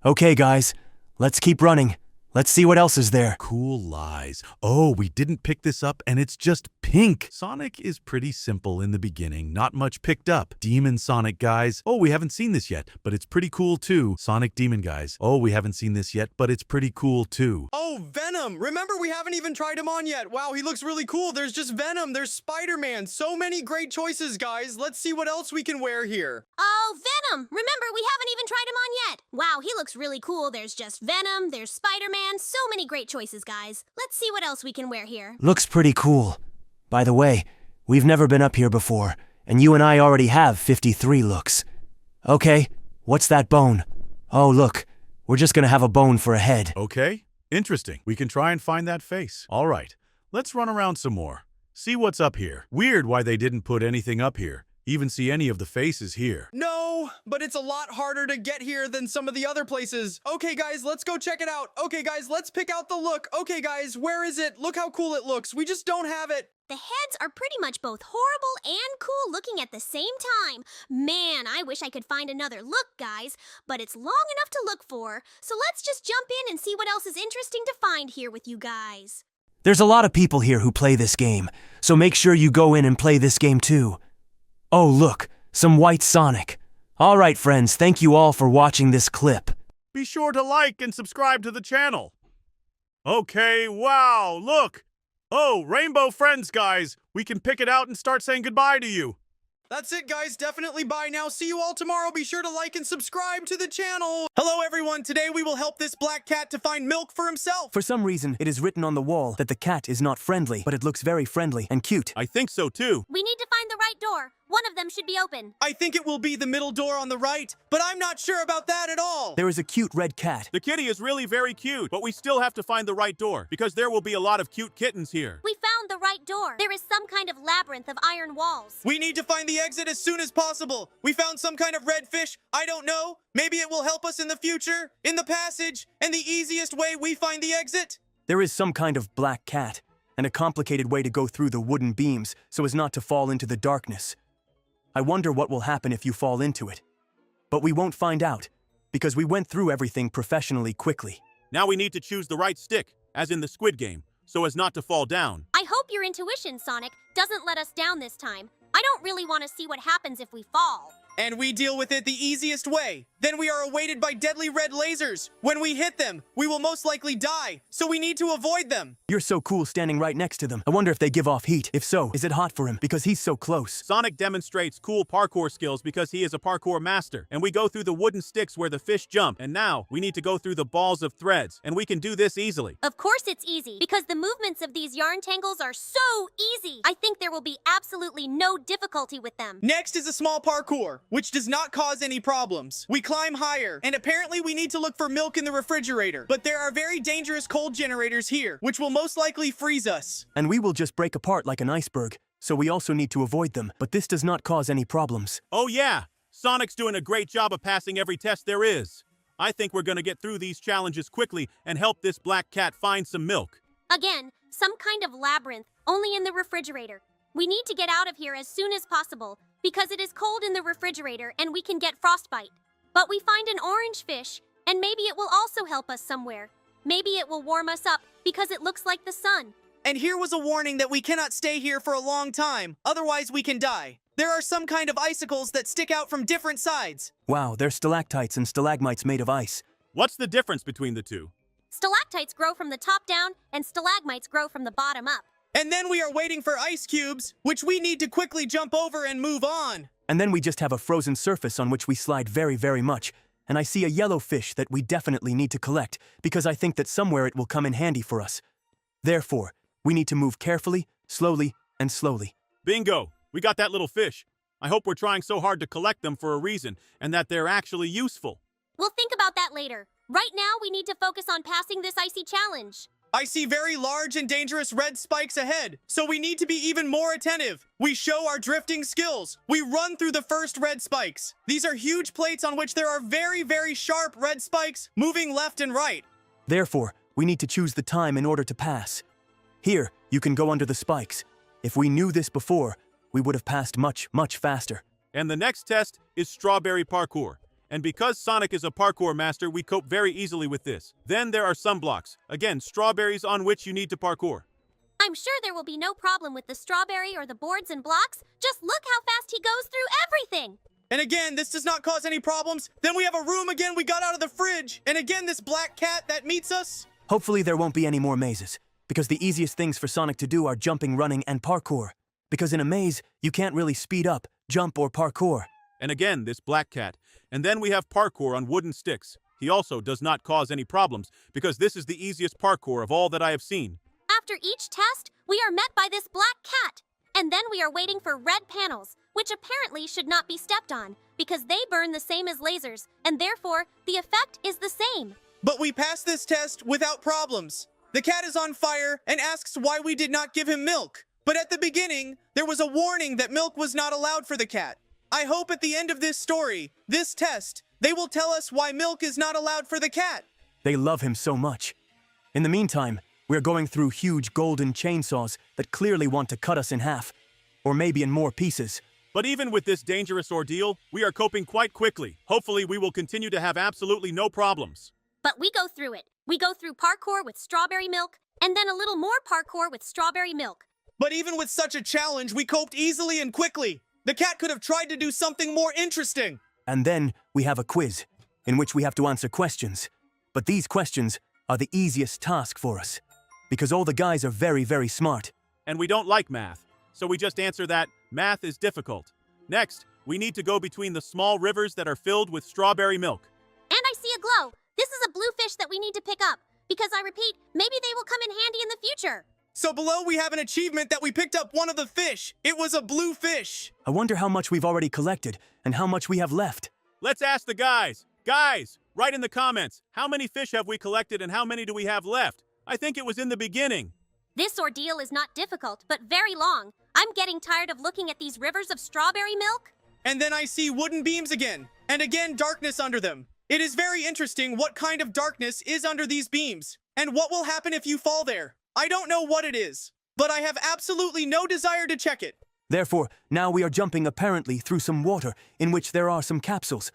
Okay, guys, let's keep running. Let's see what else is there. Cool lies. Oh, we didn't pick this up and it's just pink. Sonic is pretty simple in the beginning, not much picked up. Demon Sonic, guys. Oh, we haven't seen this yet, but it's pretty cool too. Sonic Demon, guys. Oh, we haven't seen this yet, but it's pretty cool too. Oh, Venom. Remember, we haven't even tried him on yet. Wow, he looks really cool. There's just Venom. There's Spider-Man. So many great choices, guys. Let's see what else we can wear here. Oh, Venom! Remember, we haven't even tried him on yet. Wow, he looks really cool. There's just Venom, there's Spider-Man. So many great choices, guys. Let's see what else we can wear here. Looks pretty cool. By the way, we've never been up here before, and you and I already have 53 looks. Okay, what's that bone? Oh, look, we're just gonna have a bone for a head. Okay, interesting. We can try and find that face. All right, let's run around some more. See what's up here. Weird why they didn't put anything up here. Even see any of the faces here. No, but it's a lot harder to get here than some of the other places. Okay, guys, let's go check it out. Okay, guys, let's pick out the look. Okay, guys, where is it? Look how cool it looks. We just don't have it. The heads are pretty much both horrible and cool looking at the same time. Man, I wish I could find another look, guys, but it's long enough to look for. So let's just jump in and see what else is interesting to find here with you guys. There's a lot of people here who play this game, so make sure you go in and play this game too. Oh, look, some white Sonic. All right, friends, thank you all for watching this clip. Be sure to like and subscribe to the channel. Okay, wow, look. Oh, Rainbow Friends, guys. We can pick it out and start saying goodbye to you. That's it, guys. Definitely bye now. See you all tomorrow. Be sure to like and subscribe to the channel. Hello, everyone. Today we will help this black cat to find milk for himself. For some reason, it is written on the wall that the cat is not friendly, but it looks very friendly and cute. I think so too. We need to find the right door. One of them should be open. I think it will be the middle door on the right, but I'm not sure about that at all. There is a cute red cat. The kitty is really very cute, but we still have to find the right door because there will be a lot of cute kittens here. We found the right door. There is some kind of labyrinth of iron walls. We need to find the exit as soon as possible. We found some kind of red fish. I don't know. Maybe it will help us in the future, in the passage, and the easiest way we find the exit. There is some kind of black cat, and a complicated way to go through the wooden beams so as not to fall into the darkness. I wonder what will happen if you fall into it. But we won't find out, because we went through everything professionally quickly. Now we need to choose the right stick, as in the Squid Game, so as not to fall down. I hope your intuition, Sonic, doesn't let us down this time. I don't really want to see what happens if we fall. And we deal with it the easiest way. Then we are awaited by deadly red lasers. When we hit them, we will most likely die, so we need to avoid them. You're so cool standing right next to them. I wonder if they give off heat. If so, is it hot for him? Because he's so close. Sonic demonstrates cool parkour skills because he is a parkour master, and we go through the wooden sticks where the fish jump, and now we need to go through the balls of threads, and we can do this easily. Of course it's easy, because the movements of these yarn tangles are so easy. I think there will be absolutely no difficulty with them. Next is a small parkour, which does not cause any problems. We climb higher, and apparently we need to look for milk in the refrigerator. But there are very dangerous cold generators here, which will most likely freeze us. And we will just break apart like an iceberg, so we also need to avoid them. But this does not cause any problems. Oh yeah! Sonic's doing a great job of passing every test there is. I think we're gonna get through these challenges quickly and help this black cat find some milk. Again, some kind of labyrinth, only in the refrigerator. We need to get out of here as soon as possible, because it is cold in the refrigerator and we can get frostbite. But we find an orange fish, and maybe it will also help us somewhere. Maybe it will warm us up, because it looks like the sun. And here was a warning that we cannot stay here for a long time, otherwise we can die. There are some kind of icicles that stick out from different sides. Wow, they're stalactites and stalagmites made of ice. What's the difference between the two? Stalactites grow from the top down, and stalagmites grow from the bottom up. And then we are waiting for ice cubes, which we need to quickly jump over and move on. And then we just have a frozen surface on which we slide very, very much. And I see a yellow fish that we definitely need to collect, because I think that somewhere it will come in handy for us. Therefore, we need to move carefully, slowly, and slowly. Bingo! We got that little fish. I hope we're trying so hard to collect them for a reason, and that they're actually useful. We'll think about that later. Right now, we need to focus on passing this icy challenge. I see very large and dangerous red spikes ahead, so we need to be even more attentive. We show our drifting skills. We run through the first red spikes. These are huge plates on which there are very, very sharp red spikes moving left and right. Therefore, we need to choose the time in order to pass. Here, you can go under the spikes. If we knew this before, we would have passed much, much faster. And the next test is strawberry parkour. And because Sonic is a parkour master, we cope very easily with this. Then there are some blocks. Again, strawberries on which you need to parkour. I'm sure there will be no problem with the strawberry or the boards and blocks. Just look how fast he goes through everything. And again, this does not cause any problems. Then we have a room again we got out of the fridge. And again, this black cat that meets us. Hopefully there won't be any more mazes, because the easiest things for Sonic to do are jumping, running, and parkour. Because in a maze, you can't really speed up, jump, or parkour. And again, this black cat. And then we have parkour on wooden sticks. He also does not cause any problems, because this is the easiest parkour of all that I have seen. After each test, we are met by this black cat. And then we are waiting for red panels, which apparently should not be stepped on, because they burn the same as lasers, and therefore, the effect is the same. But we passed this test without problems. The cat is on fire and asks why we did not give him milk. But at the beginning, there was a warning that milk was not allowed for the cat. I hope at the end of this story, this test, they will tell us why milk is not allowed for the cat. They love him so much. In the meantime, we're going through huge golden chainsaws that clearly want to cut us in half, or maybe in more pieces. But even with this dangerous ordeal, we are coping quite quickly. Hopefully, we will continue to have absolutely no problems. But we go through it. We go through parkour with strawberry milk, and then a little more parkour with strawberry milk. But even with such a challenge, we coped easily and quickly. The cat could have tried to do something more interesting. And then we have a quiz, in which we have to answer questions. But these questions are the easiest task for us, because all the guys are very, very smart. And we don't like math, so we just answer that math is difficult. Next, we need to go between the small rivers that are filled with strawberry milk. And I see a glow. This is a blue fish that we need to pick up. Because I repeat, maybe they will come in handy in the future. So below we have an achievement that we picked up one of the fish. It was a blue fish. I wonder how much we've already collected and how much we have left. Let's ask the guys. Guys, write in the comments, how many fish have we collected and how many do we have left? I think it was in the beginning. This ordeal is not difficult, but very long. I'm getting tired of looking at these rivers of strawberry milk. And then I see wooden beams again. And again, darkness under them. It is very interesting what kind of darkness is under these beams. And what will happen if you fall there. I don't know what it is. But I have absolutely no desire to check it. Therefore, now we are jumping apparently through some water in which there are some capsules.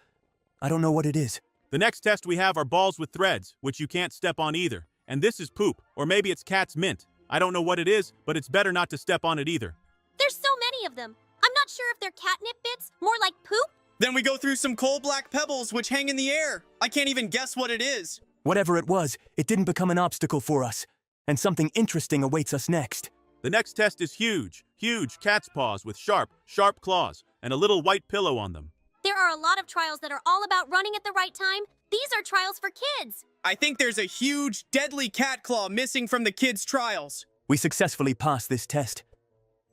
I don't know what it is. The next test we have are balls with threads, which you can't step on either. And this is poop, or maybe it's cat's mint. I don't know what it is, but it's better not to step on it either. There's so many of them. I'm not sure if they're catnip bits, more like poop. Then we go through some coal black pebbles which hang in the air. I can't even guess what it is. Whatever it was, it didn't become an obstacle for us. And something interesting awaits us next. The next test is huge. Huge cat's paws with sharp claws, and a little white pillow on them. There are a lot of trials that are all about running at the right time. These are trials for kids. I think there's a huge, deadly cat claw missing from the kids' trials. We successfully passed this test.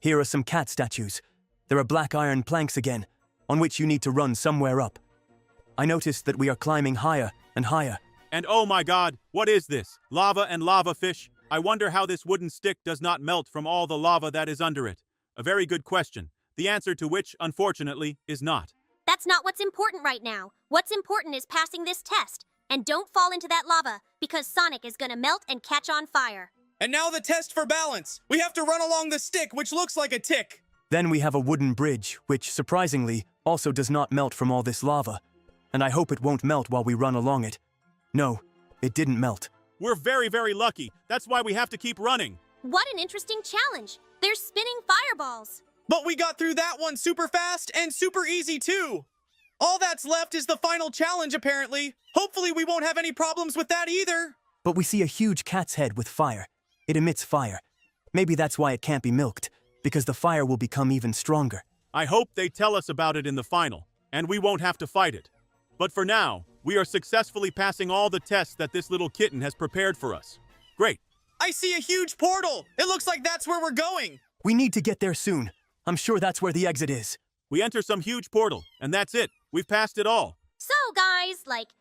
Here are some cat statues. There are black iron planks again, on which you need to run somewhere up. I noticed that we are climbing higher and higher. And oh my god, what is this? Lava and lava fish? I wonder how this wooden stick does not melt from all the lava that is under it. A very good question, the answer to which, unfortunately, is not. That's not what's important right now. What's important is passing this test. And don't fall into that lava, because Sonic is gonna melt and catch on fire. And now the test for balance. We have to run along the stick, which looks like a tick. Then we have a wooden bridge, which, surprisingly, also does not melt from all this lava. And I hope it won't melt while we run along it. No, it didn't melt. We're very, very lucky. That's why we have to keep running. What an interesting challenge. They're spinning fireballs. But we got through that one super fast and super easy too. All that's left is the final challenge, apparently. Hopefully we won't have any problems with that either. But we see a huge cat's head with fire. It emits fire. Maybe that's why it can't be milked, because the fire will become even stronger. I hope they tell us about it in the final, and we won't have to fight it. But for now, we are successfully passing all the tests that this little kitten has prepared for us. Great. I see a huge portal. It looks like that's where we're going. We need to get there soon. I'm sure that's where the exit is. We enter some huge portal, and that's it. We've passed it all. So guys,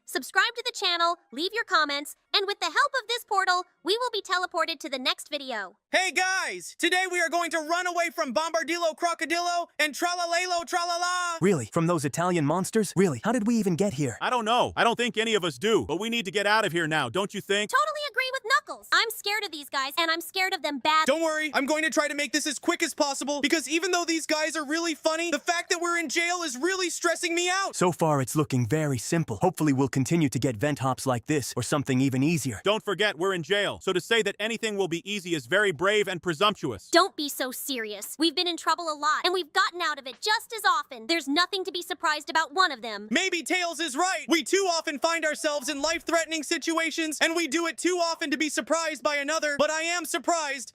subscribe to the channel, leave your comments, and with the help of this portal, we will be teleported to the next video. Hey guys, today we are going to run away from Bombardillo Crocodillo and Tralalelo Tralala. Really? From those Italian monsters? Really? How did we even get here? I don't know. I don't think any of us do, but we need to get out of here now, don't you think? Totally agree with Knuckles. I'm scared of these guys, and I'm scared of them bad. Don't worry, I'm going to try to make this as quick as possible, because even though these guys are really funny, the fact that we're in jail is really stressing me out. So far, it's looking very simple. Hopefully, we'll continue to get vent hops like this, or something even easier. Don't forget, we're in jail, so to say that anything will be easy is very brave and presumptuous. Don't be so serious. We've been in trouble a lot, and we've gotten out of it just as often. There's nothing to be surprised about one of them. Maybe Tails is right. We too often find ourselves in life-threatening situations, and we do it too often to be surprised by another. But I am surprised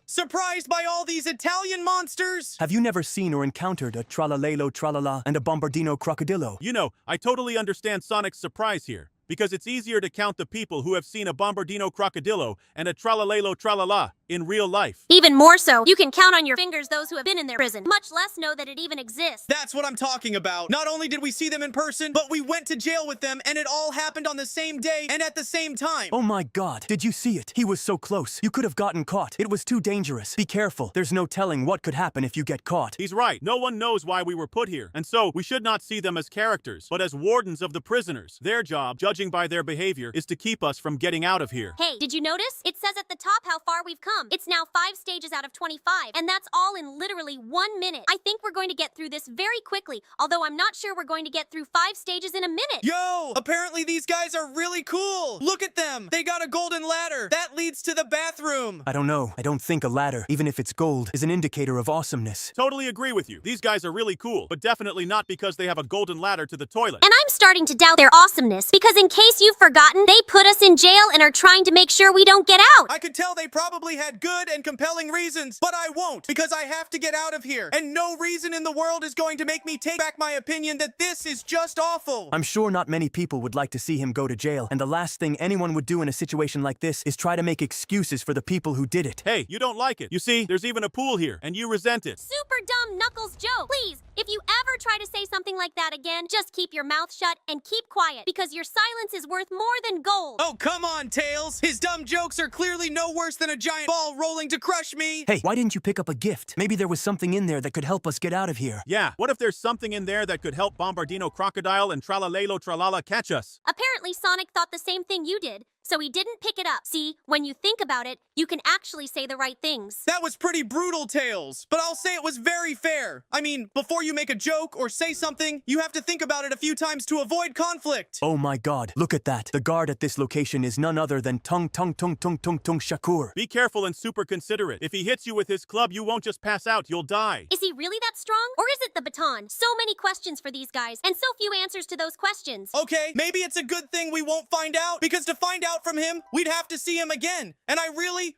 by all these Italian monsters. Have you never seen or encountered a Tralalelo Tralala and a Bombardino Crocodillo? You know, I totally understand Sonic's surprise here, because it's easier to count the people who have seen a Bombardino Crocodillo and a Tralalelo Tralala in real life. Even more so, you can count on your fingers those who have been in their prison, much less know that it even exists. That's what I'm talking about. Not only did we see them in person, but we went to jail with them, and it all happened on the same day and at the same time. Oh my god, did you see it? He was so close. You could have gotten caught. It was too dangerous. Be careful. There's no telling what could happen if you get caught. He's right. No one knows why we were put here, and so we should not see them as characters, but as wardens of the prisoners. Their job, judging by their behavior, is to keep us from getting out of here. Hey, did you notice? It says at the top how far we've come. It's now 5 stages out of 25, and that's all in literally 1 minute. I think we're going to get through this very quickly, although I'm not sure we're going to get through 5 stages in a minute. Yo, apparently these guys are really cool. Look at them. They got a golden ladder. That leads to the bathroom. I don't know. I don't think a ladder, even if it's gold, is an indicator of awesomeness. Totally agree with you. These guys are really cool, but definitely not because they have a golden ladder to the toilet. And I'm starting to doubt their awesomeness, because in case you've forgotten, they put us in jail and are trying to make sure we don't get out. I could tell they probably had had good and compelling reasons, but I won't because I have to get out of here. And no reason in the world is going to make me take back my opinion that this is just awful. I'm sure not many people would like to see him go to jail, and the last thing anyone would do in a situation like this is try to make excuses for the people who did it. Hey, you don't like it. You see, there's even a pool here, and you resent it. Super dumb Knuckles joke. Please, if you ever try to say something like that again, just keep your mouth shut and keep quiet because your silence is worth more than gold. Oh, come on, Tails. His dumb jokes are clearly no worse than a giant ball rolling to crush me. Hey, why didn't you pick up a gift? Maybe there was something in there that could help us get out of here. Yeah, what if there's something in there that could help Bombardino Crocodile and Tralalelo Tralala catch us? Apparently, Sonic thought the same thing you did, so he didn't pick it up. See, when you think about it, you can actually say the right things. That was pretty brutal, Tails, but I'll say it was very fair. I mean, before you make a joke or say something, you have to think about it a few times to avoid conflict. Oh my god, look at that. The guard at this location is none other than Tung Tung Tung Tung Tung Tung Shakur. Be careful and super considerate. If he hits you with his club, you won't just pass out, you'll die. Is he really that strong? Or is it the baton? So many questions for these guys, and so few answers to those questions. Okay, maybe it's a good thing we won't find out, because to find out from him, we'd have to see him again. And I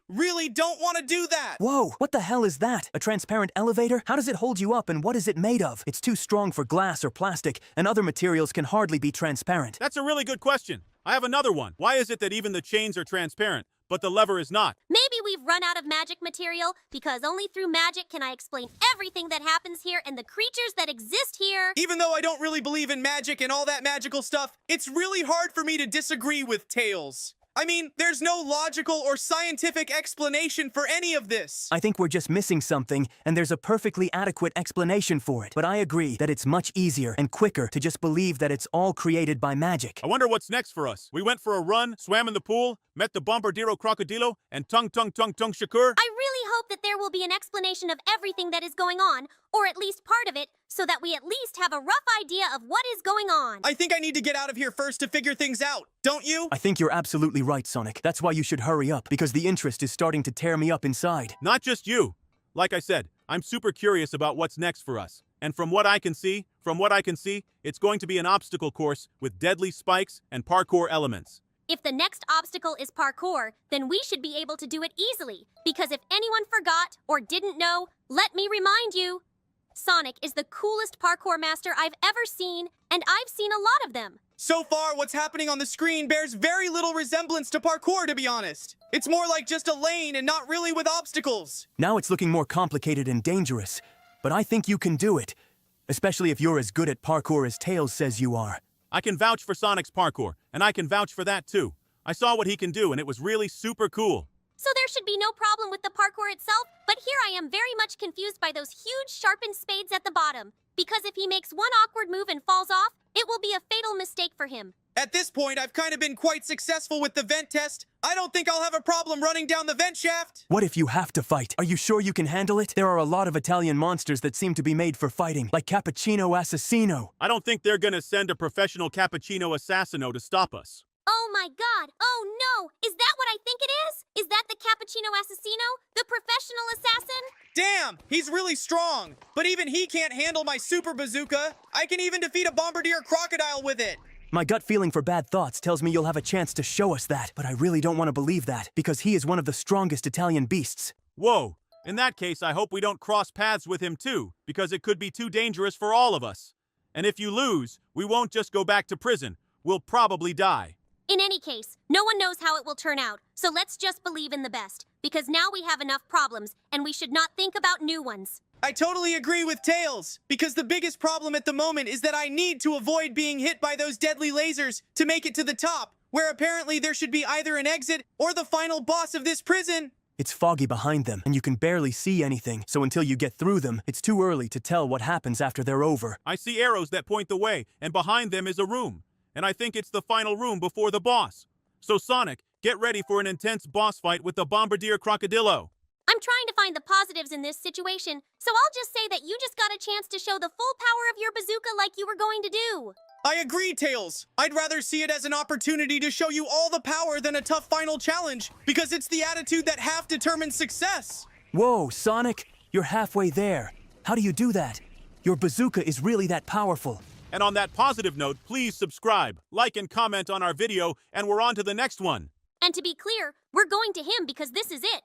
really don't want to do that. Whoa, what the hell is that? A transparent elevator? How does it hold you up and what is it made of? It's too strong for glass or plastic, and other materials can hardly be transparent. That's a really good question. I have another one. Why is it that even the chains are transparent, but the lever is not? Maybe we've run out of magic material, because only through magic can I explain everything that happens here and the creatures that exist here. Even though I don't really believe in magic and all that magical stuff, it's really hard for me to disagree with Tails. I mean, there's no logical or scientific explanation for any of this. I think we're just missing something, and there's a perfectly adequate explanation for it. But I agree that it's much easier and quicker to just believe that it's all created by magic. I wonder what's next for us. We went for a run, swam in the pool, met the Bombardiro Crocodilo, and Tung Tung Tung Tung Shakur. I really hope that there will be an explanation of everything that is going on, or at least part of it, so that we at least have a rough idea of what is going on. I think I need to get out of here first to figure things out, don't you? I think you're absolutely right, Sonic. That's why you should hurry up, because the interest is starting to tear me up inside. Not just you. Like I said, I'm super curious about what's next for us. And from what I can see, it's going to be an obstacle course with deadly spikes and parkour elements. If the next obstacle is parkour, then we should be able to do it easily. Because if anyone forgot or didn't know, let me remind you, Sonic is the coolest parkour master I've ever seen, and I've seen a lot of them. So far, what's happening on the screen bears very little resemblance to parkour, to be honest. It's more like just a lane and not really with obstacles. Now it's looking more complicated and dangerous, but I think you can do it. Especially if you're as good at parkour as Tails says you are. I can vouch for Sonic's parkour, and I can vouch for that too. I saw what he can do, and it was really super cool. So there should be no problem with the parkour itself, but here I am very much confused by those huge sharpened spades at the bottom. Because if he makes one awkward move and falls off, it will be a fatal mistake for him. At this point, I've kind of been quite successful with the vent test. I don't think I'll have a problem running down the vent shaft. What if you have to fight? Are you sure you can handle it? There are a lot of Italian monsters that seem to be made for fighting, like Cappuccino Assassino. I don't think they're gonna send a professional Cappuccino Assassino to stop us. Oh my god, oh no! Is that what I think it is? Is that the Cappuccino Assassino? The professional assassin? Damn, he's really strong. But even he can't handle my super bazooka. I can even defeat a Bombardier Crocodile with it. My gut feeling for bad thoughts tells me you'll have a chance to show us that, but I really don't want to believe that, because he is one of the strongest Italian beasts. Whoa, in that case, I hope we don't cross paths with him too, because it could be too dangerous for all of us. And if you lose, we won't just go back to prison. We'll probably die. In any case, no one knows how it will turn out, so let's just believe in the best, because now we have enough problems, and we should not think about new ones. I totally agree with Tails, because the biggest problem at the moment is that I need to avoid being hit by those deadly lasers to make it to the top, where apparently there should be either an exit or the final boss of this prison. It's foggy behind them, and you can barely see anything, so until you get through them, it's too early to tell what happens after they're over. I see arrows that point the way, and behind them is a room. And I think it's the final room before the boss. So Sonic, get ready for an intense boss fight with the Bombardier Crocodilo. I'm trying to find the positives in this situation, so I'll just say that you just got a chance to show the full power of your bazooka like you were going to do. I agree, Tails. I'd rather see it as an opportunity to show you all the power than a tough final challenge, because it's the attitude that half determines success. Whoa, Sonic, you're halfway there. How do you do that? Your bazooka is really that powerful. And on that positive note, please subscribe, like, and comment on our video, and we're on to the next one. And to be clear, we're going to him because this is it.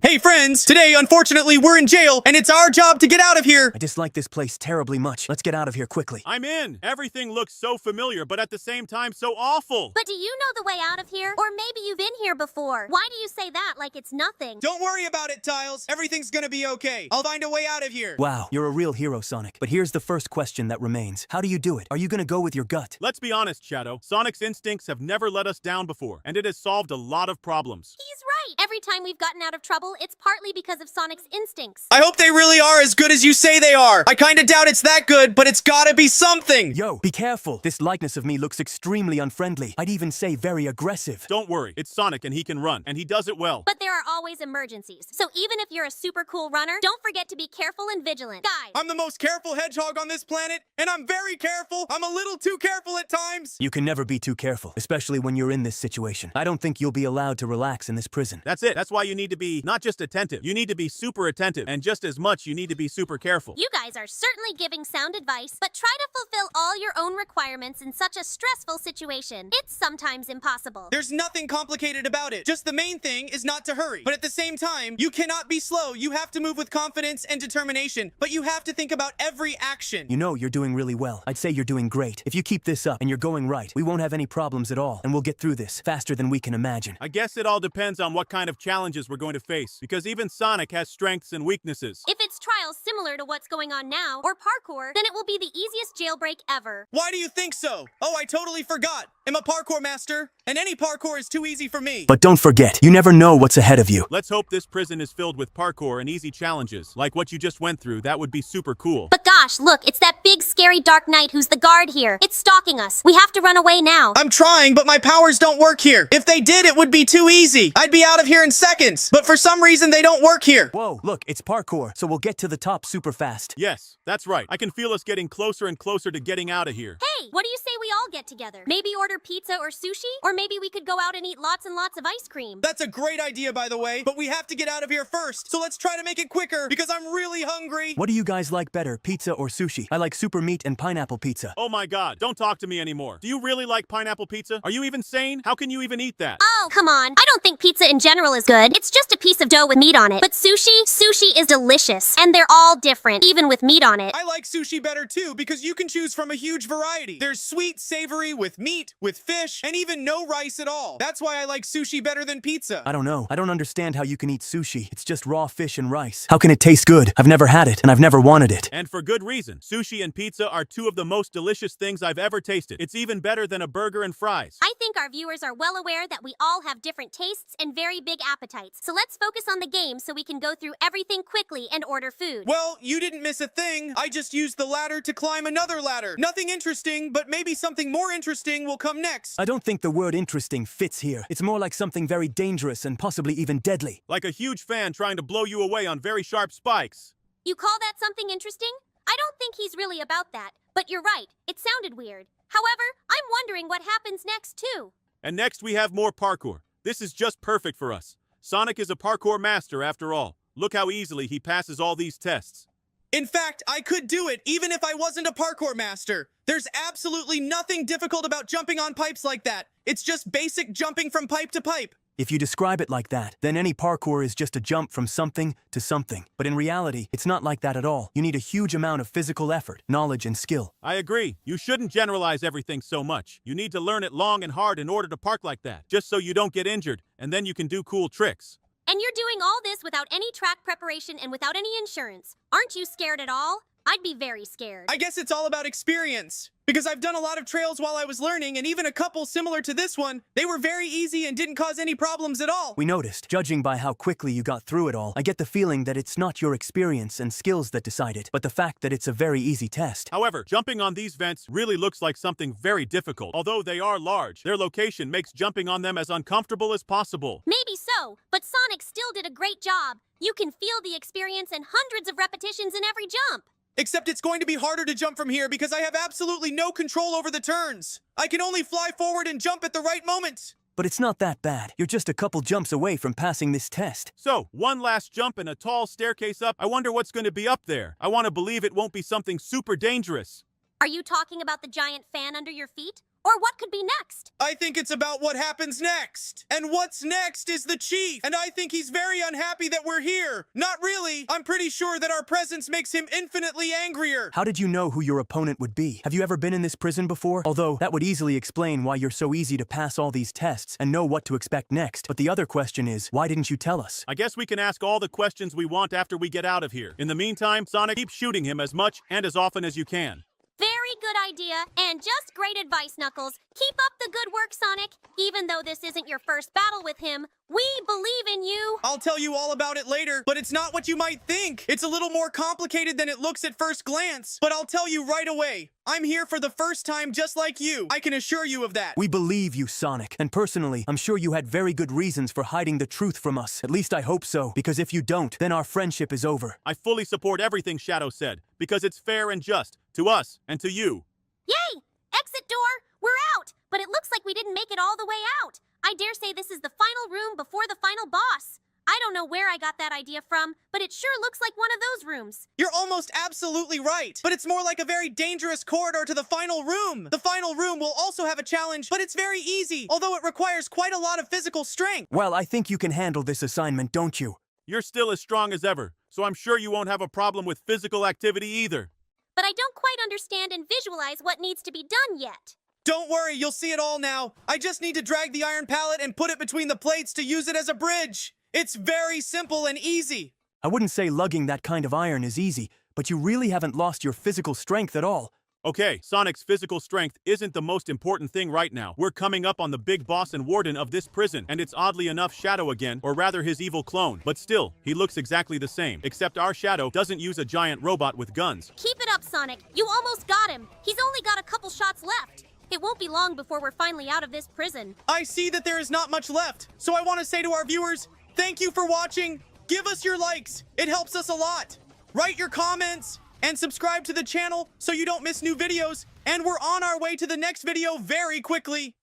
Hey friends, today unfortunately we're in jail and it's our job to get out of here. I dislike this place terribly much. Let's get out of here quickly. I'm in. Everything looks so familiar, but at the same time so awful. But do you know the way out of here? Or maybe you've been here before. Why do you say that like it's nothing? Don't worry about it, Tiles. Everything's gonna be okay. I'll find a way out of here. Wow, you're a real hero, Sonic. But here's the first question that remains. How do you do it? Are you gonna go with your gut? Let's be honest, Shadow. Sonic's instincts have never let us down before, and it has solved a lot of problems. He's right. Every time we've gotten out of trouble, it's partly because of Sonic's instincts. I hope they really are as good as you say they are. I kinda doubt it's that good, but it's gotta be something. Yo, be careful. This likeness of me looks extremely unfriendly. I'd even say very aggressive. Don't worry, it's Sonic and he can run, and he does it well. But there are always emergencies. So even if you're a super cool runner, don't forget to be careful and vigilant. Guys, I'm the most careful hedgehog on this planet, and I'm very careful. I'm a little too careful at times. You can never be too careful, especially when you're in this situation. I don't think you'll be allowed to relax in this prison. That's it. That's why you need to be not just attentive, you need to be super attentive, and just as much you need to be super careful. you guys are certainly giving sound advice, but try to fulfill all your own requirements in such a stressful situation. It's sometimes impossible. There's nothing complicated about it. Just the main thing is not to hurry. But at the same time, you cannot be slow. You have to move with confidence and determination. But you have to think about every action. You know you're doing really well. I'd say you're doing great. If you keep this up and you're going right, we won't have any problems at all, and we'll get through this faster than we can imagine. I guess it all depends on what kind of challenges we're going to face, because even Sonic has strengths and weaknesses. If it's trials similar to what's going on now, or parkour, then it will be the easiest jailbreak ever. Why do you think so? Oh, I totally forgot. I'm a parkour master, and any parkour is too easy for me. But don't forget, you never know what's ahead of you. Let's hope this prison is filled with parkour and easy challenges, like what you just went through. That would be super cool. But gosh, look, it's that big scary Dark Knight who's the guard here. It's stalking us. We have to run away now. I'm trying, but my powers don't work here. If they did, it would be too easy. I'd be out of here in seconds. But for some reason, they don't work here. Whoa, look, it's parkour, so we'll get to the top super fast. Yes, that's right. I can feel us getting closer and closer to getting out of here. Hey, what do you say we all get together? Maybe order pizza or sushi? Or maybe we could go out and eat lots and lots of ice cream. That's a great idea, by the way, but we have to get out of here first. So let's try to make it quicker, because I'm really hungry. What do you guys like better, pizza or sushi? I like super meat and pineapple pizza. Oh my god, don't talk to me anymore. Do you really like pineapple pizza? Are you even sane? How can you even eat that? Oh, come on. I don't think pizza in general is good. It's just a piece of dough with meat on it. But sushi is delicious. And they're all different, even with meat on it. I like sushi better too, because you can choose from a huge variety. There's sweet, savory, with meat, with fish, and even no rice at all. That's why I like sushi better than pizza. I don't know. I don't understand how you can eat sushi. It's just raw fish and rice. How can it taste good? I've never had it, and I've never wanted it. And for good reason. Sushi and pizza are two of the most delicious things I've ever tasted. It's even better than a burger and fries. I think our viewers are well aware that we all have different tastes and very big appetites. So let's focus on the game so we can go through everything quickly and order food. Well, you didn't miss a thing. I just used the ladder to climb another ladder. Nothing interesting, but maybe something more interesting will come next. I don't think the word interesting fits here. It's more like something very dangerous and possibly even deadly. Like a huge fan trying to blow you away on very sharp spikes. You call that something interesting? I don't think he's really about that. But you're right. It sounded weird. However, I'm wondering what happens next, too. And next we have more parkour. This is just perfect for us. Sonic is a parkour master after all. Look how easily he passes all these tests. In fact, I could do it even if I wasn't a parkour master. There's absolutely nothing difficult about jumping on pipes like that. It's just basic jumping from pipe to pipe. If you describe it like that, then any parkour is just a jump from something to something. But in reality, it's not like that at all. You need a huge amount of physical effort, knowledge, and skill. I agree. You shouldn't generalize everything so much. You need to learn it long and hard in order to park like that, just so you don't get injured, and then you can do cool tricks. And you're doing all this without any track preparation and without any insurance. Aren't you scared at all? I'd be very scared. I guess it's all about experience. Because I've done a lot of trails while I was learning, and even a couple similar to this one, they were very easy and didn't cause any problems at all. We noticed, judging by how quickly you got through it all, I get the feeling that it's not your experience and skills that decide it, but the fact that it's a very easy test. However, jumping on these vents really looks like something very difficult. Although they are large, their location makes jumping on them as uncomfortable as possible. Maybe so, but Sonic still did a great job. You can feel the experience and hundreds of repetitions in every jump. Except it's going to be harder to jump from here because I have absolutely no control over the turns. I can only fly forward and jump at the right moment. But it's not that bad. You're just a couple jumps away from passing this test. So, one last jump and a tall staircase up. I wonder what's going to be up there. I want to believe it won't be something super dangerous. Are you talking about the giant fan under your feet? Or what could be next? I think it's about what happens next. And what's next is the chief. And I think he's very unhappy that we're here. Not really. I'm pretty sure that our presence makes him infinitely angrier. How did you know who your opponent would be? Have you ever been in this prison before? Although, that would easily explain why you're so easy to pass all these tests and know what to expect next. But the other question is, why didn't you tell us? I guess we can ask all the questions we want after we get out of here. In the meantime, Sonic, keep shooting him as much and as often as you can. Very good idea, and just great advice, Knuckles. Keep up the good work, Sonic. Even though this isn't your first battle with him, we believe in you. I'll tell you all about it later, but it's not what you might think. It's a little more complicated than it looks at first glance, but I'll tell you right away. I'm here for the first time just like you. I can assure you of that. We believe you, Sonic. And personally, I'm sure you had very good reasons for hiding the truth from us. At least I hope so, because if you don't, then our friendship is over. I fully support everything Shadow said, because it's fair and just, to us and to you. Yay! Exit door! We're out! But it looks like we didn't make it all the way out. I dare say this is the final room before the final boss. I don't know where I got that idea from, but it sure looks like one of those rooms. You're almost absolutely right, but it's more like a very dangerous corridor to the final room. The final room will also have a challenge, but it's very easy, although it requires quite a lot of physical strength. Well, I think you can handle this assignment, don't you? You're still as strong as ever, so I'm sure you won't have a problem with physical activity either. But I don't quite understand and visualize what needs to be done yet. Don't worry, you'll see it all now. I just need to drag the iron pallet and put it between the plates to use it as a bridge. It's very simple and easy. I wouldn't say lugging that kind of iron is easy, but you really haven't lost your physical strength at all. Okay, Sonic's physical strength isn't the most important thing right now. We're coming up on the big boss and warden of this prison, and it's oddly enough Shadow again, or rather his evil clone. But still, he looks exactly the same, except our Shadow doesn't use a giant robot with guns. Keep it up, Sonic. You almost got him. He's only got a couple shots left. It won't be long before we're finally out of this prison. I see that there is not much left, so I want to say to our viewers, thank you for watching. Give us your likes. It helps us a lot. Write your comments and subscribe to the channel so you don't miss new videos. And we're on our way to the next video very quickly.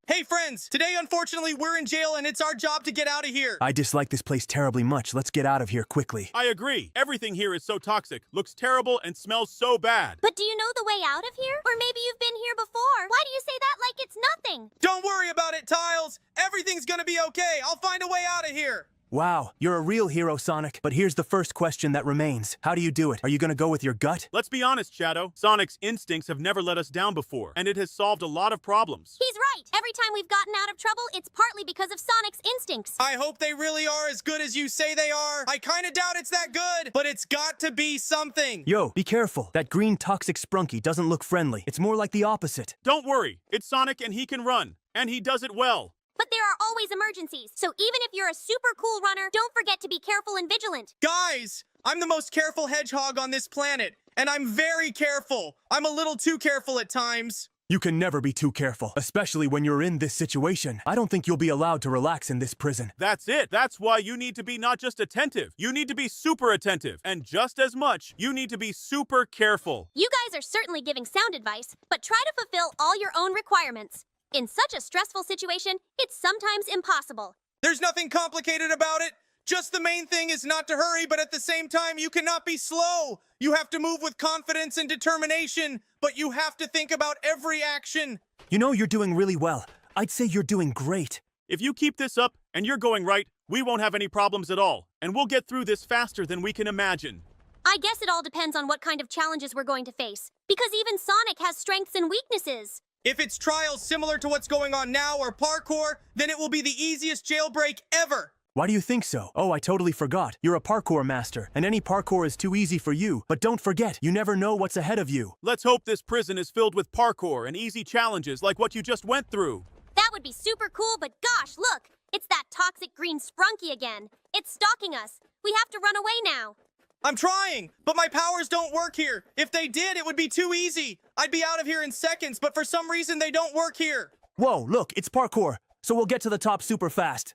Hey friends, today unfortunately we're in jail and it's our job to get out of here. I dislike this place terribly much. Let's get out of here quickly. I agree. Everything here is so toxic, looks terrible, and smells so bad. But do you know the way out of here? Or maybe you've been here before. Why do you say that like it's nothing? Don't worry about it, Tiles. Everything's gonna be okay. I'll find a way out of here. Wow, you're a real hero, Sonic. But here's the first question that remains. How do you do it? Are you gonna go with your gut? Let's be honest, Shadow. Sonic's instincts have never let us down before, and it has solved a lot of problems. He's right. Every time we've gotten out of trouble, it's partly because of Sonic's instincts. I hope they really are as good as you say they are. I kinda doubt it's that good, but it's got to be something. Yo, be careful. That green toxic Sprunky doesn't look friendly. It's more like the opposite. Don't worry. It's Sonic and he can run, and he does it well. But there are always emergencies, so even if you're a super cool runner, don't forget to be careful and vigilant. Guys, I'm the most careful hedgehog on this planet, and I'm very careful. I'm a little too careful at times. You can never be too careful, especially when you're in this situation. I don't think you'll be allowed to relax in this prison. That's it. That's why you need to be not just attentive, you need to be super attentive. And just as much, you need to be super careful. You guys are certainly giving sound advice, but try to fulfill all your own requirements. In such a stressful situation, it's sometimes impossible. There's nothing complicated about it. Just the main thing is not to hurry, but at the same time, you cannot be slow. You have to move with confidence and determination, but you have to think about every action. You know, you're doing really well. I'd say you're doing great. If you keep this up and you're going right, we won't have any problems at all, and we'll get through this faster than we can imagine. I guess it all depends on what kind of challenges we're going to face, because even Sonic has strengths and weaknesses. If it's trials similar to what's going on now or parkour, then it will be the easiest jailbreak ever. Why do you think so? Oh, I totally forgot. You're a parkour master, and any parkour is too easy for you. But don't forget, you never know what's ahead of you. Let's hope this prison is filled with parkour and easy challenges like what you just went through. That would be super cool, but gosh, look! It's that toxic green Sprunky again. It's stalking us. We have to run away now. I'm trying, but my powers don't work here. If they did, it would be too easy. I'd be out of here in seconds, but for some reason they don't work here. Whoa, look, it's parkour, so we'll get to the top super fast.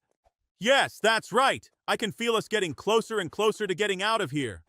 Yes, that's right. I can feel us getting closer and closer to getting out of here.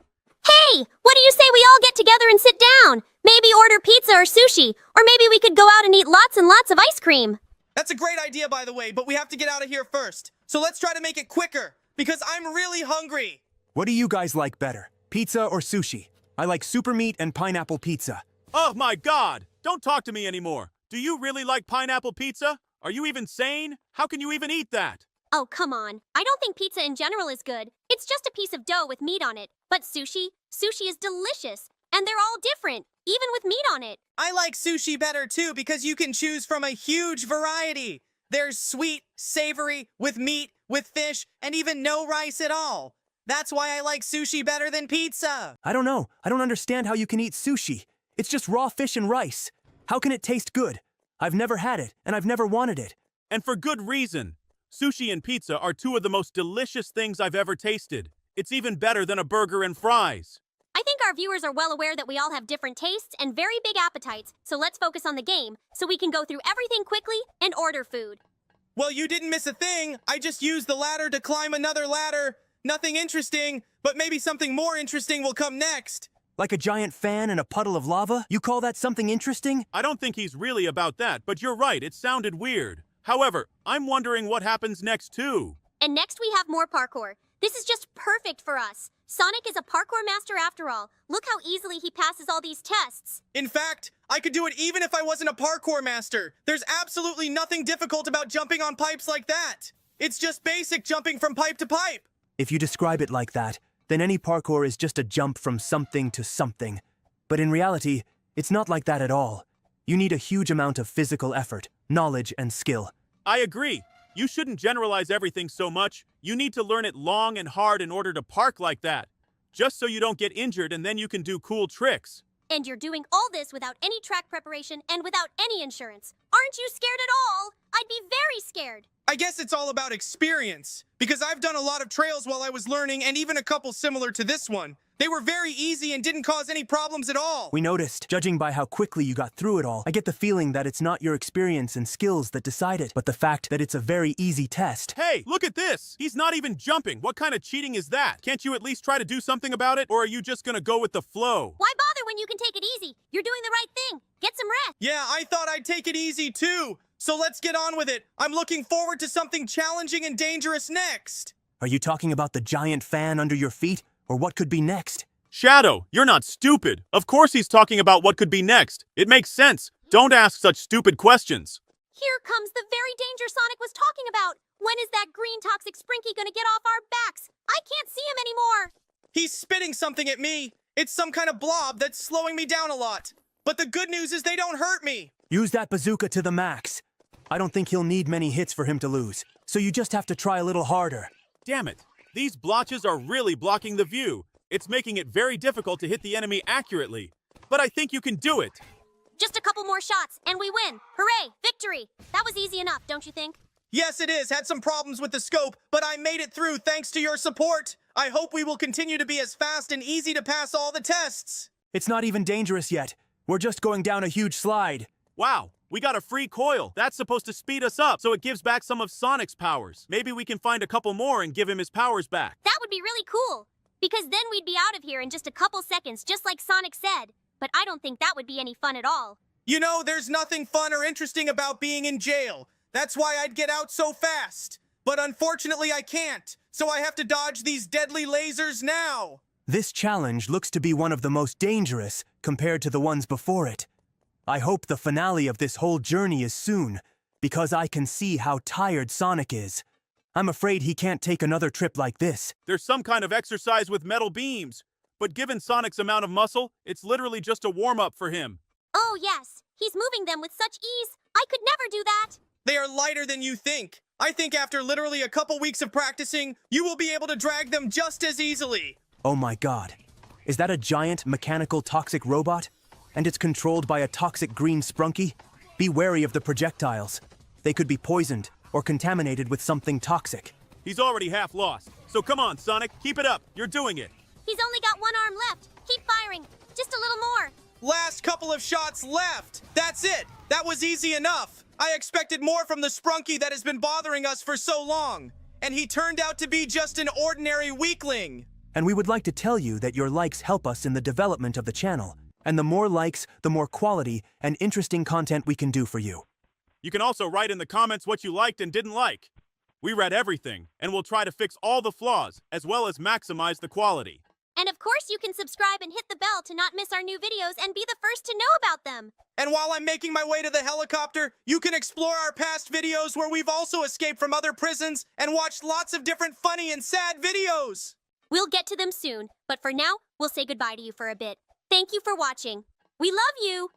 Hey, what do you say we all get together and sit down? Maybe order pizza or sushi, or maybe we could go out and eat lots and lots of ice cream. That's a great idea, by the way, but we have to get out of here first. So let's try to make it quicker, because I'm really hungry. What do you guys like better, pizza or sushi? I like super meat and pineapple pizza. Oh my god! Don't talk to me anymore. Do you really like pineapple pizza? Are you even sane? How can you even eat that? Oh, come on. I don't think pizza in general is good. It's just a piece of dough with meat on it. But sushi is delicious. And they're all different, even with meat on it. I like sushi better too because you can choose from a huge variety. There's sweet, savory, with meat, with fish, and even no rice at all. That's why I like sushi better than pizza. I don't know. I don't understand how you can eat sushi. It's just raw fish and rice. How can it taste good? I've never had it, and I've never wanted it. And for good reason. Sushi and pizza are two of the most delicious things I've ever tasted. It's even better than a burger and fries. I think our viewers are well aware that we all have different tastes and very big appetites, so let's focus on the game so we can go through everything quickly and order food. Well, you didn't miss a thing. I just used the ladder to climb another ladder. Nothing interesting, but maybe something more interesting will come next. Like a giant fan in a puddle of lava? You call that something interesting? I don't think he's really about that, but you're right, it sounded weird. However, I'm wondering what happens next too. And next we have more parkour. This is just perfect for us. Sonic is a parkour master after all. Look how easily he passes all these tests. In fact, I could do it even if I wasn't a parkour master. There's absolutely nothing difficult about jumping on pipes like that. It's just basic jumping from pipe to pipe. If you describe it like that, then any parkour is just a jump from something to something. But in reality, it's not like that at all. You need a huge amount of physical effort, knowledge, and skill. I agree. You shouldn't generalize everything so much. You need to learn it long and hard in order to park like that. Just so you don't get injured and then you can do cool tricks. And you're doing all this without any track preparation and without any insurance. Aren't you scared at all? I'd be very scared. I guess it's all about experience, because I've done a lot of trails while I was learning and even a couple similar to this one. They were very easy and didn't cause any problems at all. We noticed, judging by how quickly you got through it all, I get the feeling that it's not your experience and skills that decide it, but the fact that it's a very easy test. Hey, look at this! He's not even jumping! What kind of cheating is that? Can't you at least try to do something about it? Or are you just gonna go with the flow? Why bother when you can take it easy? You're doing the right thing. Get some rest. Yeah, I thought I'd take it easy too. So let's get on with it. I'm looking forward to something challenging and dangerous next. Are you talking about the giant fan under your feet, or what could be next? Shadow, you're not stupid. Of course he's talking about what could be next. It makes sense. Don't ask such stupid questions. Here comes the very danger Sonic was talking about. When is that green toxic Sprunky gonna get off our backs? I can't see him anymore. He's spitting something at me. It's some kind of blob that's slowing me down a lot. But the good news is they don't hurt me. Use that bazooka to the max. I don't think he'll need many hits for him to lose, so you just have to try a little harder. Damn it. These blotches are really blocking the view. It's making it very difficult to hit the enemy accurately. But I think you can do it. Just a couple more shots, and we win. Hooray! Victory! That was easy enough, don't you think? Yes, it is. Had some problems with the scope, but I made it through thanks to your support. I hope we will continue to be as fast and easy to pass all the tests. It's not even dangerous yet. We're just going down a huge slide. Wow, we got a free coil. That's supposed to speed us up, so it gives back some of Sonic's powers. Maybe we can find a couple more and give him his powers back. That would be really cool. Because then we'd be out of here in just a couple seconds, just like Sonic said. But I don't think that would be any fun at all. You know, there's nothing fun or interesting about being in jail. That's why I'd get out so fast. But unfortunately, I can't. So I have to dodge these deadly lasers now. This challenge looks to be one of the most dangerous compared to the ones before it. I hope the finale of this whole journey is soon, because I can see how tired Sonic is. I'm afraid he can't take another trip like this. There's some kind of exercise with metal beams. But given Sonic's amount of muscle, it's literally just a warm-up for him. Oh, yes. He's moving them with such ease. I could never do that. They are lighter than you think. I think after literally a couple weeks of practicing, you will be able to drag them just as easily. Oh my god. Is that a giant mechanical toxic robot? And it's controlled by a toxic green sprunky? Be wary of the projectiles. They could be poisoned or contaminated with something toxic. He's already half lost. So come on, Sonic, keep it up. You're doing it. He's only got one arm left. Keep firing. Just a little more. Last couple of shots left. That's it. That was easy enough. I expected more from the Sprunky that has been bothering us for so long. And he turned out to be just an ordinary weakling. And we would like to tell you that your likes help us in the development of the channel. And the more likes, the more quality and interesting content we can do for you. You can also write in the comments what you liked and didn't like. We read everything, and we'll try to fix all the flaws, as well as maximize the quality. And of course, you can subscribe and hit the bell to not miss our new videos and be the first to know about them. And while I'm making my way to the helicopter, you can explore our past videos where we've also escaped from other prisons and watched lots of different funny and sad videos. We'll get to them soon, but for now, we'll say goodbye to you for a bit. Thank you for watching. We love you!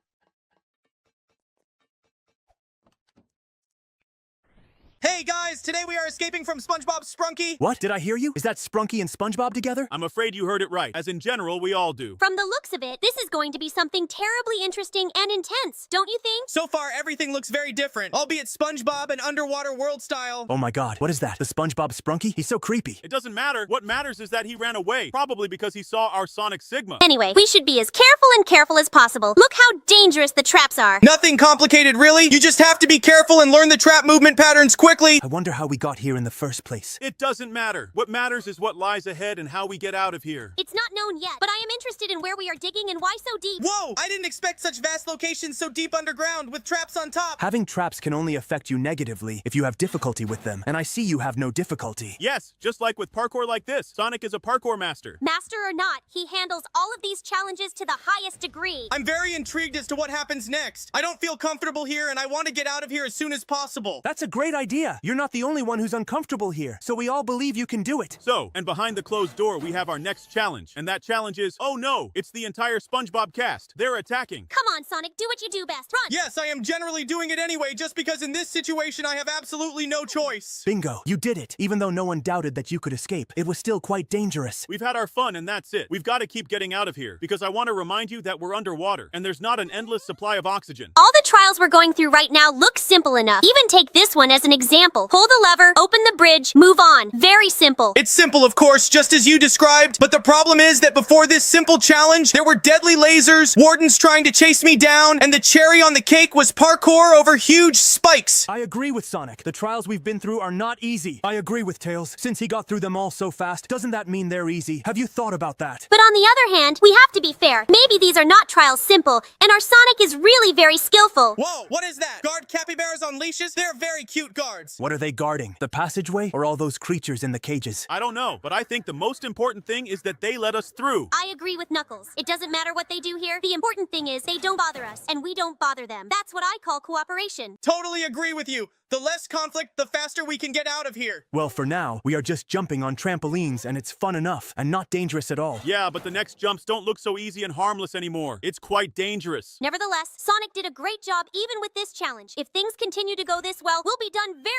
Hey guys, today we are escaping from SpongeBob Sprunky. What? Did I hear you? Is that Sprunky and SpongeBob together? I'm afraid you heard it right, as in general, we all do. From the looks of it, this is going to be something terribly interesting and intense, don't you think? So far, everything looks very different, albeit SpongeBob and underwater world style. Oh my god, what is that? The SpongeBob Sprunky? He's so creepy. It doesn't matter. What matters is that he ran away, probably because he saw our Sonic Sigma. Anyway, we should be as careful as possible. Look how dangerous the traps are. Nothing complicated, really. You just have to be careful and learn the trap movement patterns quickly. I wonder how we got here in the first place. It doesn't matter. What matters is what lies ahead and how we get out of here. It's not known yet, but I am interested in where we are digging and why so deep. Whoa! I didn't expect such vast locations so deep underground with traps on top. Having traps can only affect you negatively if you have difficulty with them, and I see you have no difficulty. Yes, just like with parkour like this. Sonic is a parkour master. Master or not, he handles all of these challenges to the highest degree. I'm very intrigued as to what happens next. I don't feel comfortable here and I want to get out of here as soon as possible. That's a great idea. You're not the only one who's uncomfortable here, so we all believe you can do it. So, and behind the closed door, we have our next challenge. And that challenge is, oh no, it's the entire SpongeBob cast. They're attacking. Come on, Sonic, do what you do best. Run! Yes, I am generally doing it anyway, just because in this situation I have absolutely no choice. Bingo, you did it. Even though no one doubted that you could escape, it was still quite dangerous. We've had our fun and that's it. We've got to keep getting out of here because I want to remind you that we're underwater and there's not an endless supply of oxygen. All the trials we're going through right now look simple enough. Even take this one as an example. Pull the lever, open the bridge, move on. Very simple. It's simple, of course, just as you described, but the problem is that before this simple challenge, there were deadly lasers, wardens trying to chase me down, and the cherry on the cake was parkour over huge spikes. I agree with Sonic. The trials we've been through are not easy. I agree with Tails. Since he got through them all so fast, doesn't that mean they're easy? Have you thought about that? But on the other hand, we have to be fair. Maybe these are not trials simple, and our Sonic is really very skillful. Whoa, what is that? Guard capybaras on leashes? They're very cute guards. What are they guarding? The passageway or all those creatures in the cages? I don't know, but I think the most important thing is that they let us through. I agree with Knuckles. It doesn't matter what they do here. The important thing is they don't bother us, and we don't bother them. That's what I call cooperation. Totally agree with you. The less conflict, the faster we can get out of here. Well, for now, we are just jumping on trampolines and it's fun enough and not dangerous at all. Yeah, but the next jumps don't look so easy and harmless anymore. It's quite dangerous. Nevertheless, Sonic did a great job even with this challenge. If things continue to go this well, we'll be done very